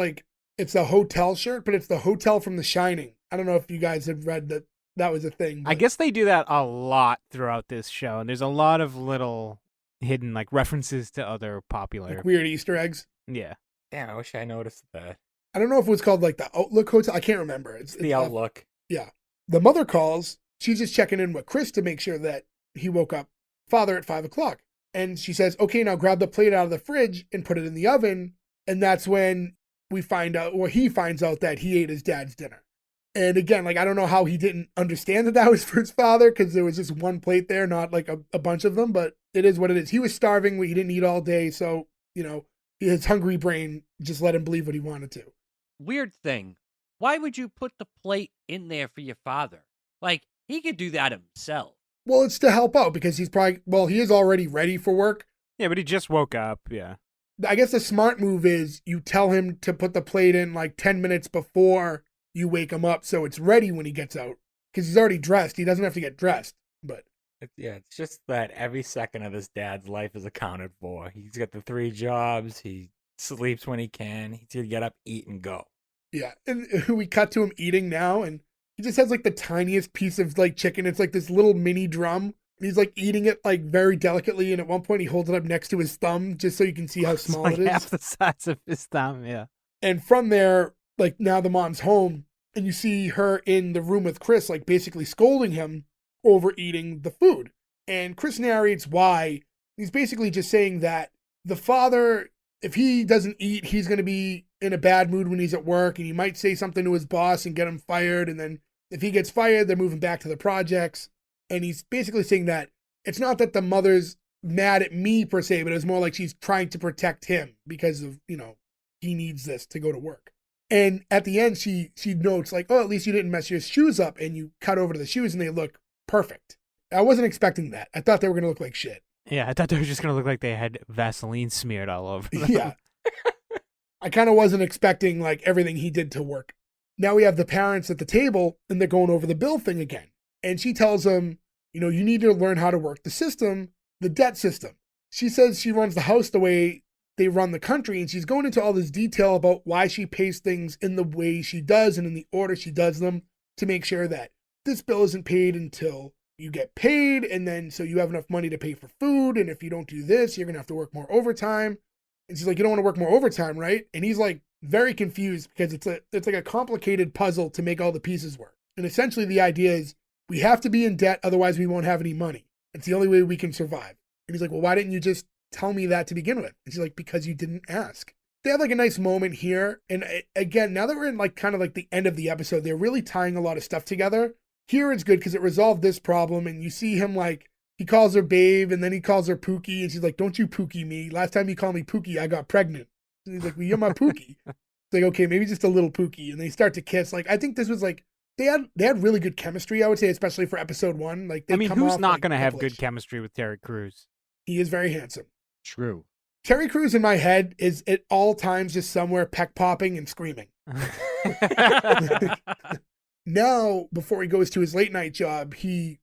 Speaker 3: it's a hotel shirt, but it's the hotel from The Shining. I don't know if you guys have read that was a thing.
Speaker 2: I guess they do that a lot throughout this show, and there's a lot of little hidden, references to other popular...
Speaker 3: weird Easter eggs.
Speaker 2: Yeah.
Speaker 4: Damn, I wish I noticed that.
Speaker 3: I don't know if it was called the Outlook Hotel. I can't remember. It's
Speaker 4: the Outlook.
Speaker 3: Yeah. The mother calls. She's just checking in with Chris to make sure that he woke up father at 5 o'clock. And she says, okay, now grab the plate out of the fridge and put it in the oven. And that's when we find out, or he finds out that he ate his dad's dinner. And again, I don't know how he didn't understand that was for his father because there was just one plate there, not a bunch of them, but it is what it is. He was starving. He didn't eat all day. So, his hungry brain just let him believe what he wanted to.
Speaker 1: Weird thing. Why would you put the plate in there for your father? He could do that himself.
Speaker 3: Well, it's to help out because he's he is already ready for work.
Speaker 2: Yeah, but he just woke up, yeah.
Speaker 3: I guess the smart move is you tell him to put the plate in 10 minutes before you wake him up so it's ready when he gets out. Because he's already dressed. He doesn't have to get dressed. But
Speaker 4: It's just that every second of this dad's life is accounted for. He's got the 3 jobs. He sleeps when he can. He's gonna get up, eat, and go.
Speaker 3: Yeah, and we cut to him eating now, and he just has like the tiniest piece of like chicken. It's like this little mini drum. And he's like eating it like very delicately, and at one point he holds it up next to his thumb just so you can see how small
Speaker 2: It's like
Speaker 3: it is.
Speaker 2: half the size of his thumb, yeah.
Speaker 3: And from there, like now the mom's home, and you see her in the room with Chris, like basically scolding him over eating the food. And Chris narrates why. He's basically just saying that the father, if he doesn't eat, he's going to be in a bad mood when he's at work, and he might say something to his boss and get him fired. And then if he gets fired, they're moving back to the projects. And he's basically saying that it's not that the mother's mad at me per se, but it's more like she's trying to protect him because of, he needs this to go to work. And at the end, she notes like, oh, at least you didn't mess your shoes up, and you cut over to the shoes and they look perfect. I wasn't expecting that. I thought they were going to look like shit.
Speaker 2: Yeah, I thought they were just going to look like they had Vaseline smeared all over them.
Speaker 3: Yeah. I kind of wasn't expecting like everything he did to work. Now we have the parents at the table, and they're going over the bill thing again. And she tells him, you need to learn how to work the system, the debt system. She says she runs the house the way they run the country, and she's going into all this detail about why she pays things in the way she does and in the order she does them to make sure that this bill isn't paid until you get paid, and then so you have enough money to pay for food, and if you don't do this, you're going to have to work more overtime. And she's like, you don't want to work more overtime, right? And he's like very confused because it's like a complicated puzzle to make all the pieces work. And essentially the idea is we have to be in debt, otherwise we won't have any money. It's the only way we can survive. And he's like, well, why didn't you just tell me that to begin with? And she's like, because you didn't ask. They have like a nice moment here. And again, now that we're in like kind of like the end of the episode, they're really tying a lot of stuff together. Here it's good because it resolved this problem, and you see him like, he calls her babe, and then he calls her Pookie, and she's like, don't you Pookie me. Last time you called me Pookie, I got pregnant. And he's like, well, you're my Pookie. It's like, okay, maybe just a little Pookie. And they start to kiss. Like, I think this was like, they had really good chemistry, I would say, especially for episode 1. Like,
Speaker 2: who's not going to have good chemistry with Terry Crews?
Speaker 3: He is very handsome.
Speaker 1: True.
Speaker 3: Terry Crews in my head is at all times just somewhere peck popping and screaming. Now, before he goes to his late night job, we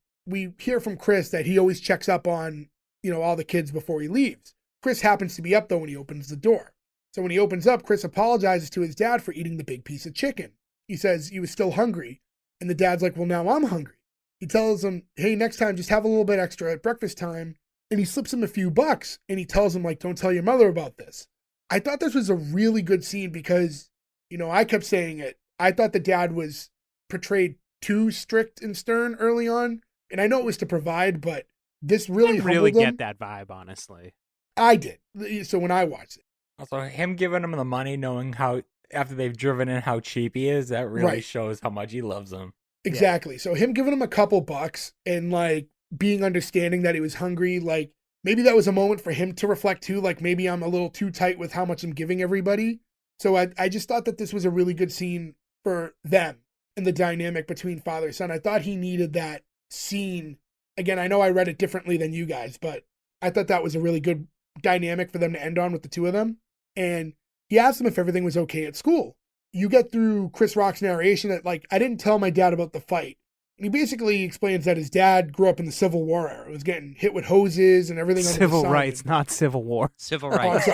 Speaker 3: hear from Chris that he always checks up on, all the kids before he leaves. Chris happens to be up though when he opens the door. So when he opens up, Chris apologizes to his dad for eating the big piece of chicken. He says he was still hungry, and the dad's like, well, now I'm hungry. He tells him, hey, next time just have a little bit extra at breakfast time, and he slips him a few bucks, and he tells him, like, don't tell your mother about this. I thought this was a really good scene because, I kept saying it. I thought the dad was portrayed too strict and stern early on, and I know it was to provide, but this really humbled him.
Speaker 2: Get that vibe, honestly.
Speaker 3: I did. So when I watched it.
Speaker 4: Also, him giving him the money, knowing how, after they've driven in, how cheap he is, that really shows how much he loves him.
Speaker 3: Exactly. Yeah. So him giving him a couple bucks and like being understanding that he was hungry, like maybe that was a moment for him to reflect too, like maybe I'm a little too tight with how much I'm giving everybody. So I just thought that this was a really good scene for them and the dynamic between father and son. I thought he needed that scene. Again, I know I read it differently than you guys, but I thought that was a really good dynamic for them to end on with the two of them. And he asked him if everything was okay at school. You get through Chris Rock's narration that, like, I didn't tell my dad about the fight. And he basically explains that his dad grew up in the Civil War era. It was getting hit with hoses and everything.
Speaker 2: Civil rights, not Civil War.
Speaker 1: Civil rights.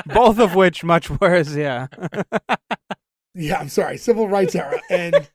Speaker 2: Both of which much worse, yeah.
Speaker 3: Yeah, I'm sorry. Civil rights era. And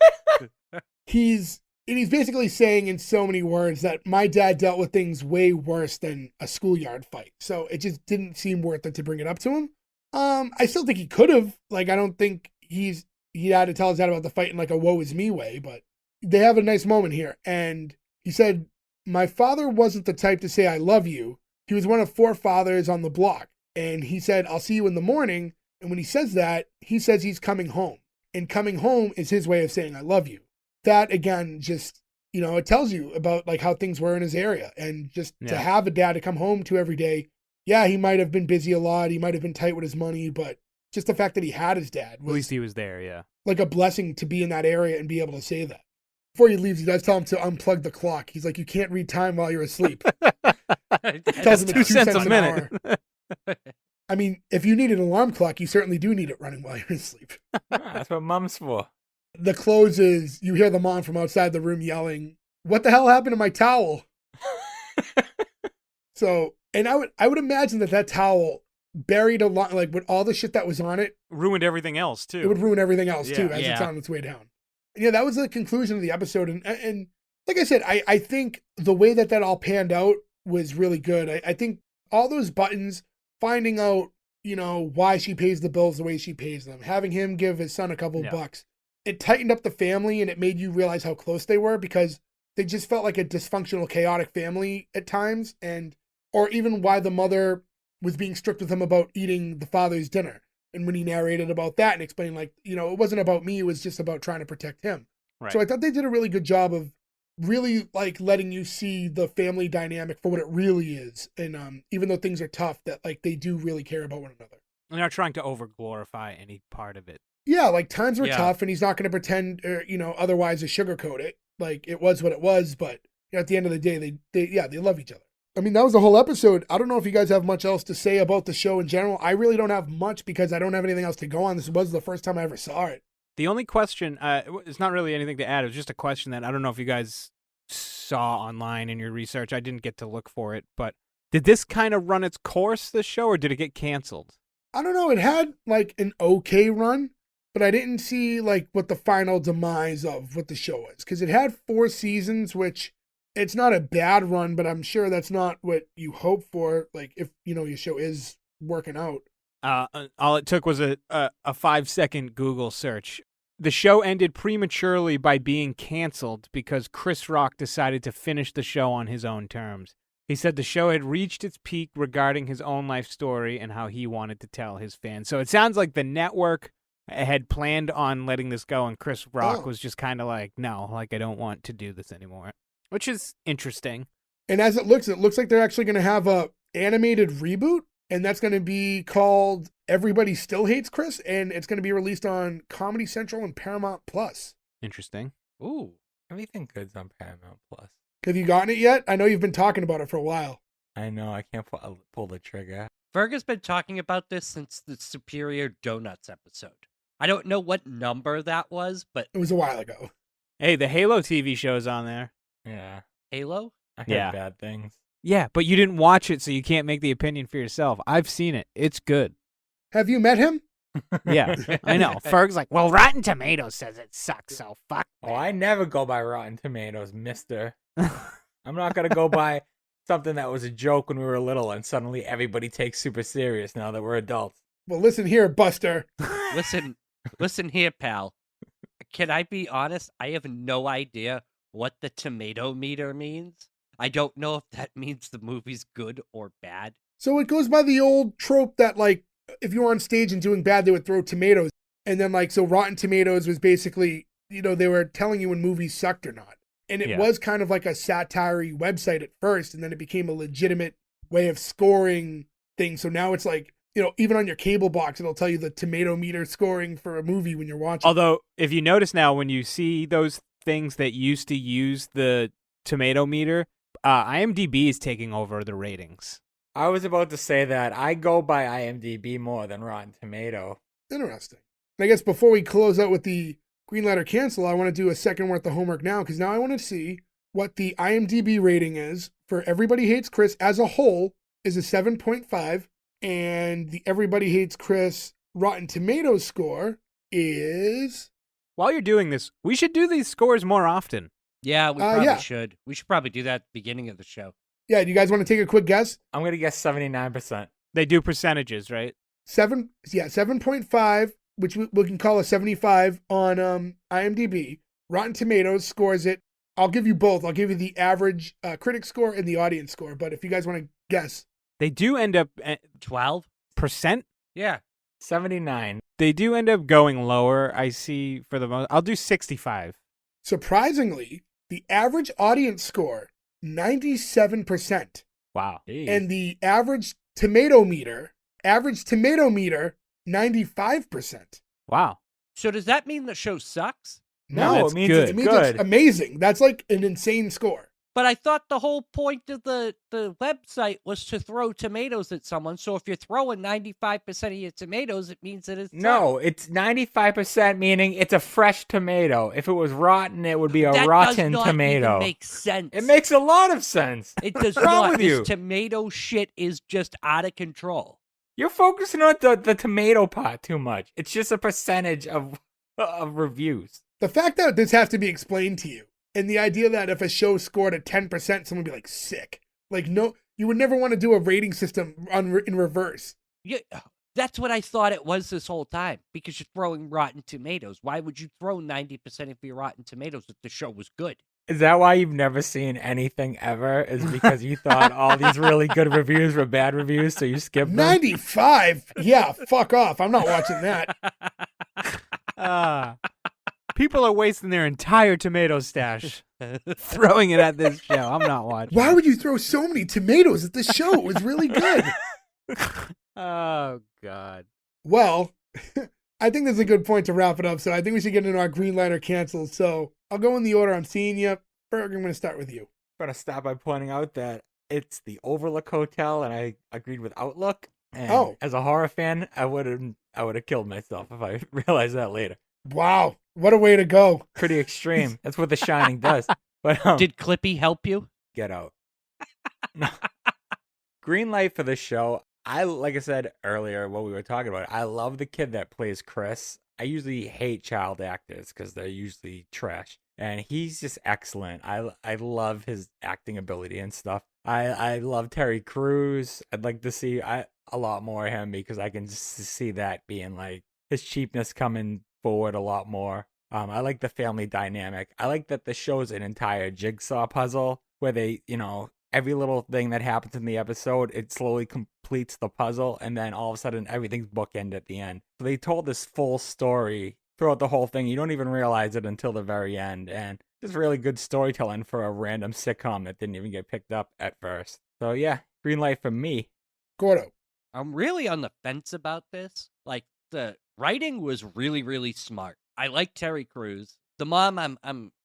Speaker 3: he's basically saying in so many words that my dad dealt with things way worse than a schoolyard fight. So it just didn't seem worth it to bring it up to him. I still think he could have. Like, I don't think he had to tell his dad about the fight in like a woe is me way, but they have a nice moment here. And he said, my father wasn't the type to say, I love you. He was one of 4 fathers on the block. And he said, I'll see you in the morning. And when he says that, he says he's coming home. And coming home is his way of saying, I love you. That, again, just, it tells you about like how things were in his area. And just to have a dad to come home to every day. Yeah, he might have been busy a lot. He might have been tight with his money. But just the fact that he had his dad was,
Speaker 2: at least he was there, yeah.
Speaker 3: Like a blessing to be in that area and be able to say that. Before he leaves, he does tell him to unplug the clock. He's like, you can't read time while you're asleep. Tells him
Speaker 2: 2 cents a minute.
Speaker 3: I mean, if you need an alarm clock, you certainly do need it running while you're asleep.
Speaker 4: That's what mom's for.
Speaker 3: the closes, you hear the mom from outside the room yelling, "What the hell happened to my towel?" So, and I would imagine that towel buried a lot, like with all the shit that was on it,
Speaker 2: Ruined everything else too.
Speaker 3: it would ruin everything else too as it's
Speaker 1: Yeah.
Speaker 3: on its way down. And yeah, that was the conclusion of the episode. And like I said, I think the way that all panned out was really good. I think all those buttons, finding out, why she pays the bills the way she pays them, having him give his son a couple
Speaker 2: Yeah.
Speaker 3: bucks, it tightened up the family and it made you realize how close they were, because they just felt like a dysfunctional, chaotic family at times, or even why the mother was being strict with him about eating the father's dinner. And when he narrated about that and explained, like, it wasn't about me, it was just about trying to protect him.
Speaker 2: Right.
Speaker 3: So I thought they did a really good job of really like letting you see the family dynamic for what it really is. And even though things are tough, that like they do really care about one another.
Speaker 2: They're not trying to over glorify any part of it.
Speaker 3: Yeah, like times were
Speaker 1: Yeah.
Speaker 3: tough and he's not going to pretend, otherwise to sugarcoat it. Like it was what it was, but at the end of the day, they love each other. I mean, that was the whole episode. I don't know if you guys have much else to say about the show in general. I really don't have much because I don't have anything else to go on. This was the first time I ever saw it.
Speaker 2: The only question, it's not really anything to add. It was just a question that I don't know if you guys saw online in your research. I didn't get to look for it, but did this kind of run its course, this show, or did it get canceled?
Speaker 3: I don't know. It had like an okay run, but I didn't see like what the final demise of what the show was, because it had 4 seasons, which it's not a bad run, but I'm sure that's not what you hope for. Like if your show is working out.
Speaker 2: All it took was a 5-second Google search. The show ended prematurely by being canceled because Chris Rock decided to finish the show on his own terms. He said the show had reached its peak regarding his own life story and how he wanted to tell his fans. So it sounds like the network had planned on letting this go, and Chris Rock was just kind of like, no, like I don't want to do this anymore, which is interesting.
Speaker 3: And as it looks like they're actually going to have a animated reboot, and that's going to be called Everybody Still Hates Chris, and it's going to be released on Comedy Central and Paramount Plus.
Speaker 2: Interesting.
Speaker 1: Ooh.
Speaker 4: Everything good's on Paramount Plus.
Speaker 3: Have you gotten it yet? I know you've been talking about it for a while.
Speaker 4: I know, I can't pull the trigger.
Speaker 1: Ferg has been talking about this since the Superior Donuts episode. I don't know what number that was, but
Speaker 3: It was a while ago.
Speaker 2: Hey, the Halo TV show's on there.
Speaker 4: Yeah,
Speaker 1: Halo?
Speaker 4: I heard
Speaker 2: Yeah.
Speaker 4: bad things.
Speaker 2: Yeah, but you didn't watch it, so you can't make the opinion for yourself. I've seen it. It's good.
Speaker 3: Have you met him?
Speaker 2: Yeah, I know. Ferg's like, well, Rotten Tomatoes says it sucks, so fuck.
Speaker 4: Oh, I never go by Rotten Tomatoes, mister. I'm not going to go by something that was a joke when we were little and suddenly everybody takes super serious now that we're adults.
Speaker 3: Well, listen here, Buster.
Speaker 1: Listen here, pal. Can I be honest? I have no idea what the tomato meter means. I don't know if that means the movie's good or bad.
Speaker 3: So it goes by the old trope that, like, if you were on stage and doing bad, they would throw tomatoes. And then, like, so Rotten Tomatoes was basically, they were telling you when movies sucked or not. And it was kind of like a satire-y website at first, and then it became a legitimate way of scoring things. So now it's like, even on your cable box, it'll tell you the tomato meter scoring for a movie when you're watching.
Speaker 2: Although, if you notice now, when you see those things that used to use the tomato meter, IMDb is taking over the ratings.
Speaker 4: I was about to say that I go by IMDb more than Rotten Tomato.
Speaker 3: Interesting. And I guess before we close out with the green light or cancel, I want to do a second worth of homework now, because now I want to see what the IMDb rating is for Everybody Hates Chris as a whole is a 7.5, and the Everybody Hates Chris Rotten Tomatoes score is...
Speaker 2: While you're doing this, we should do these scores more often.
Speaker 1: Yeah, we probably
Speaker 3: yeah.
Speaker 1: should. We should probably do that at the beginning of the show.
Speaker 3: Yeah, do you guys want to take a quick guess?
Speaker 4: I'm going to guess 79%.
Speaker 2: They do percentages, right?
Speaker 3: 7.5, which we can call a 75 on IMDb. Rotten Tomatoes scores it. I'll give you both. I'll give you the average critic score and the audience score. But if you guys want to guess,
Speaker 2: They do end up
Speaker 1: 12?
Speaker 2: percent.
Speaker 1: Yeah.
Speaker 4: 79.
Speaker 2: They do end up going lower. I see for the most. I'll do 65.
Speaker 3: surprisingly, the average audience score 97%,
Speaker 2: Wow.
Speaker 4: Jeez.
Speaker 3: and the average tomato meter 95%.
Speaker 2: Wow.
Speaker 1: So does that mean the show sucks?
Speaker 2: No,
Speaker 4: it
Speaker 2: that's
Speaker 4: means
Speaker 2: good.
Speaker 4: it's
Speaker 3: It means
Speaker 4: good.
Speaker 3: it's amazing. That's like an insane score.
Speaker 1: But I thought the whole point of the website was to throw tomatoes at someone. So if you're throwing 95% of your tomatoes, it means that it's
Speaker 4: No, it's 95%, meaning it's a fresh tomato. If it was rotten, it would be a
Speaker 1: that
Speaker 4: rotten
Speaker 1: does not
Speaker 4: tomato.
Speaker 1: even make sense.
Speaker 4: It makes a lot of sense.
Speaker 1: It does
Speaker 4: What's wrong
Speaker 1: not.
Speaker 4: with
Speaker 1: This
Speaker 4: you?
Speaker 1: tomato shit is just out of control.
Speaker 4: You're focusing on the tomato part too much. It's just a percentage of reviews.
Speaker 3: The fact that this has to be explained to you, and the idea that if a show scored at 10%, someone would be like, sick. Like, no, you would never want to do a rating system in reverse.
Speaker 1: Yeah, that's what I thought it was this whole time, because you're throwing rotten tomatoes. Why would you throw 90% of your rotten tomatoes if the show was good?
Speaker 4: Is that why you've never seen anything ever? Is because you thought all these really good reviews were bad reviews, so you skipped them?
Speaker 3: 95? Yeah, fuck off. I'm not watching that.
Speaker 2: People are wasting their entire tomato stash throwing it at this show. I'm not watching.
Speaker 3: Why would you throw so many tomatoes at this show? It was really good.
Speaker 2: Oh, God.
Speaker 3: Well, I think that's a good point to wrap it up. So I think we should get into our green light or cancel. So I'll go in the order I'm seeing you. Berg, I'm going to start with you.
Speaker 4: I'm going to start by pointing out that it's the Overlook Hotel, and I agreed with Outlook. And as a horror fan, I would have killed myself if I realized that later.
Speaker 3: Wow. What a way to go.
Speaker 4: Pretty extreme. That's what The Shining does. But
Speaker 1: Did Clippy help you?
Speaker 4: Get out. No. Green light for this show. Like I said earlier, what we were talking about, I love the kid that plays Chris. I usually hate child actors because they're usually trash. And he's just excellent. I love his acting ability and stuff. I love Terry Crews. I'd like to see a lot more of him because I can just see that being like his cheapness coming forward a lot more. I like the family dynamic. I like that the show's an entire jigsaw puzzle where they, every little thing that happens in the episode, it slowly completes the puzzle, and then all of a sudden everything's bookended at the end. So they told this full story throughout the whole thing. You don't even realize it until the very end, and just really good storytelling for a random sitcom that didn't even get picked up at first. So yeah, green light from me.
Speaker 3: Gordo.
Speaker 1: I'm really on the fence about this. Like, the writing was really, really smart. I like Terry Crews. The mom,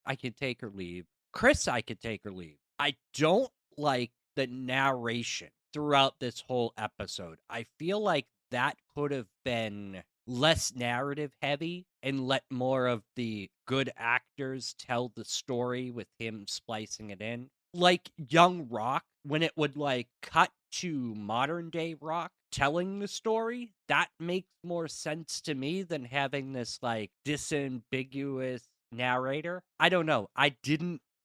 Speaker 1: I could take or leave. Chris, I could take or leave. I don't like the narration throughout this whole episode. I feel like that could have been less narrative heavy and let more of the good actors tell the story with him splicing it in. Like young Rock, when it would like cut to modern day Rock telling the story, that makes more sense to me than having this like disambiguous narrator. I don't know. I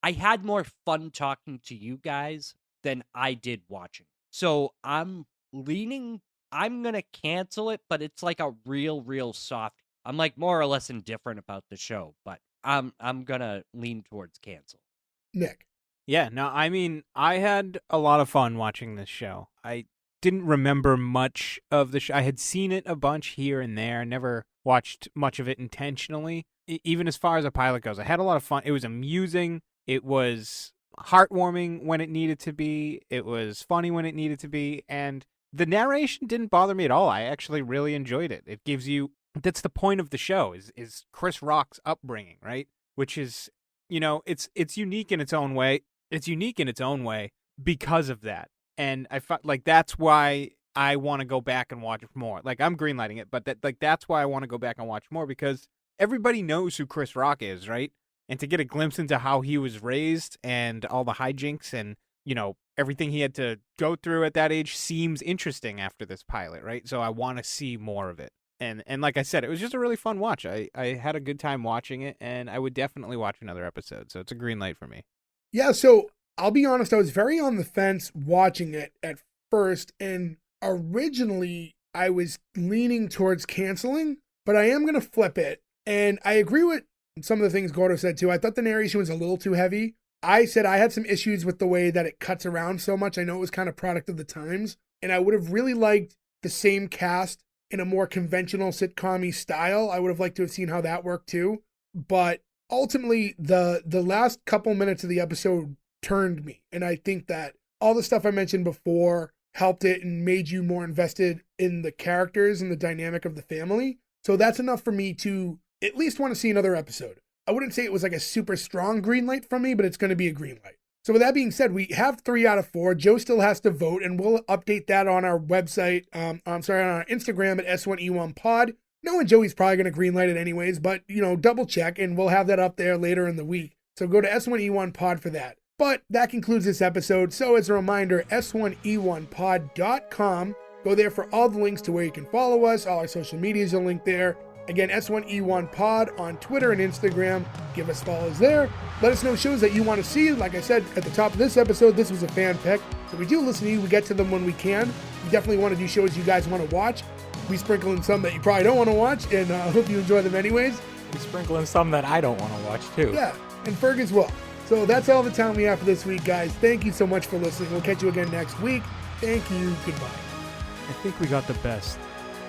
Speaker 1: had more fun talking to you guys than I did watching. So I'm going to cancel it, but it's like a real soft. I'm like more or less indifferent about the show, but I'm going to lean towards cancel.
Speaker 3: Nick.
Speaker 2: Yeah, no, I mean, I had a lot of fun watching this show. I didn't remember much of the show. I had seen it a bunch here and there, never watched much of it intentionally. Even as far as a pilot goes, I had a lot of fun. It was amusing. It was heartwarming when it needed to be. It was funny when it needed to be. And the narration didn't bother me at all. I actually really enjoyed it. It gives you, that's the point of the show, is Chris Rock's upbringing, right? Which is, it's unique in its own way. It's unique in its own way because of that. And I felt like that's why I want to go back and watch more. Like, I'm greenlighting it, but that's why I want to go back and watch more, because everybody knows who Chris Rock is, right? And to get a glimpse into how he was raised and all the hijinks and, everything he had to go through at that age seems interesting after this pilot, right? So I want to see more of it. And like I said, it was just a really fun watch. I had a good time watching it, and I would definitely watch another episode. So it's a green light for me.
Speaker 3: Yeah, so I'll be honest, I was very on the fence watching it at first, and originally I was leaning towards canceling, but I am going to flip it. And I agree with some of the things Gordo said too. I thought the narration was a little too heavy. I said I had some issues with the way that it cuts around so much. I know it was kind of product of the times, and I would have really liked the same cast in a more conventional sitcom-y style. I would have liked to have seen how that worked too. But ultimately, the last couple minutes of the episode turned me. And I think that all the stuff I mentioned before helped it and made you more invested in the characters and the dynamic of the family. So that's enough for me to at least want to see another episode. I wouldn't say it was like a super strong green light from me, but it's going to be a green light. So with that being said, we have 3 out of 4. Joe still has to vote, and we'll update that on our website. On our Instagram at S1E1 Pod. Knowing Joey's probably going to greenlight it anyways, but double check, and we'll have that up there later in the week. So go to S1E1 Pod for that. But that concludes this episode. So as a reminder, S1E1Pod.com. Go there for all the links to where you can follow us. All our social medias are linked there. Again, S1E1 Pod on Twitter and Instagram. Give us follows there. Let us know shows that you want to see. Like I said at the top of this episode, this was a fan pick. So we do listen to you. We get to them when we can. We definitely want to do shows you guys want to watch. We sprinkle in some that you probably don't want to watch, and I hope you enjoy them anyways.
Speaker 4: We sprinkle in some that I don't want to watch, too.
Speaker 3: Yeah, and Ferg as well. So that's all the time we have for this week, guys. Thank you so much for listening. We'll catch you again next week. Thank you. Goodbye.
Speaker 2: I think we got the best.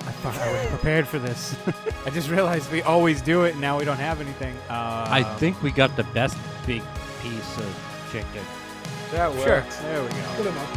Speaker 2: I thought I was prepared for this. I just realized we always do it, and now we don't have anything.
Speaker 1: I think we got the best big piece of chicken.
Speaker 4: That works.
Speaker 2: Sure. There we go.
Speaker 3: Put 'em up.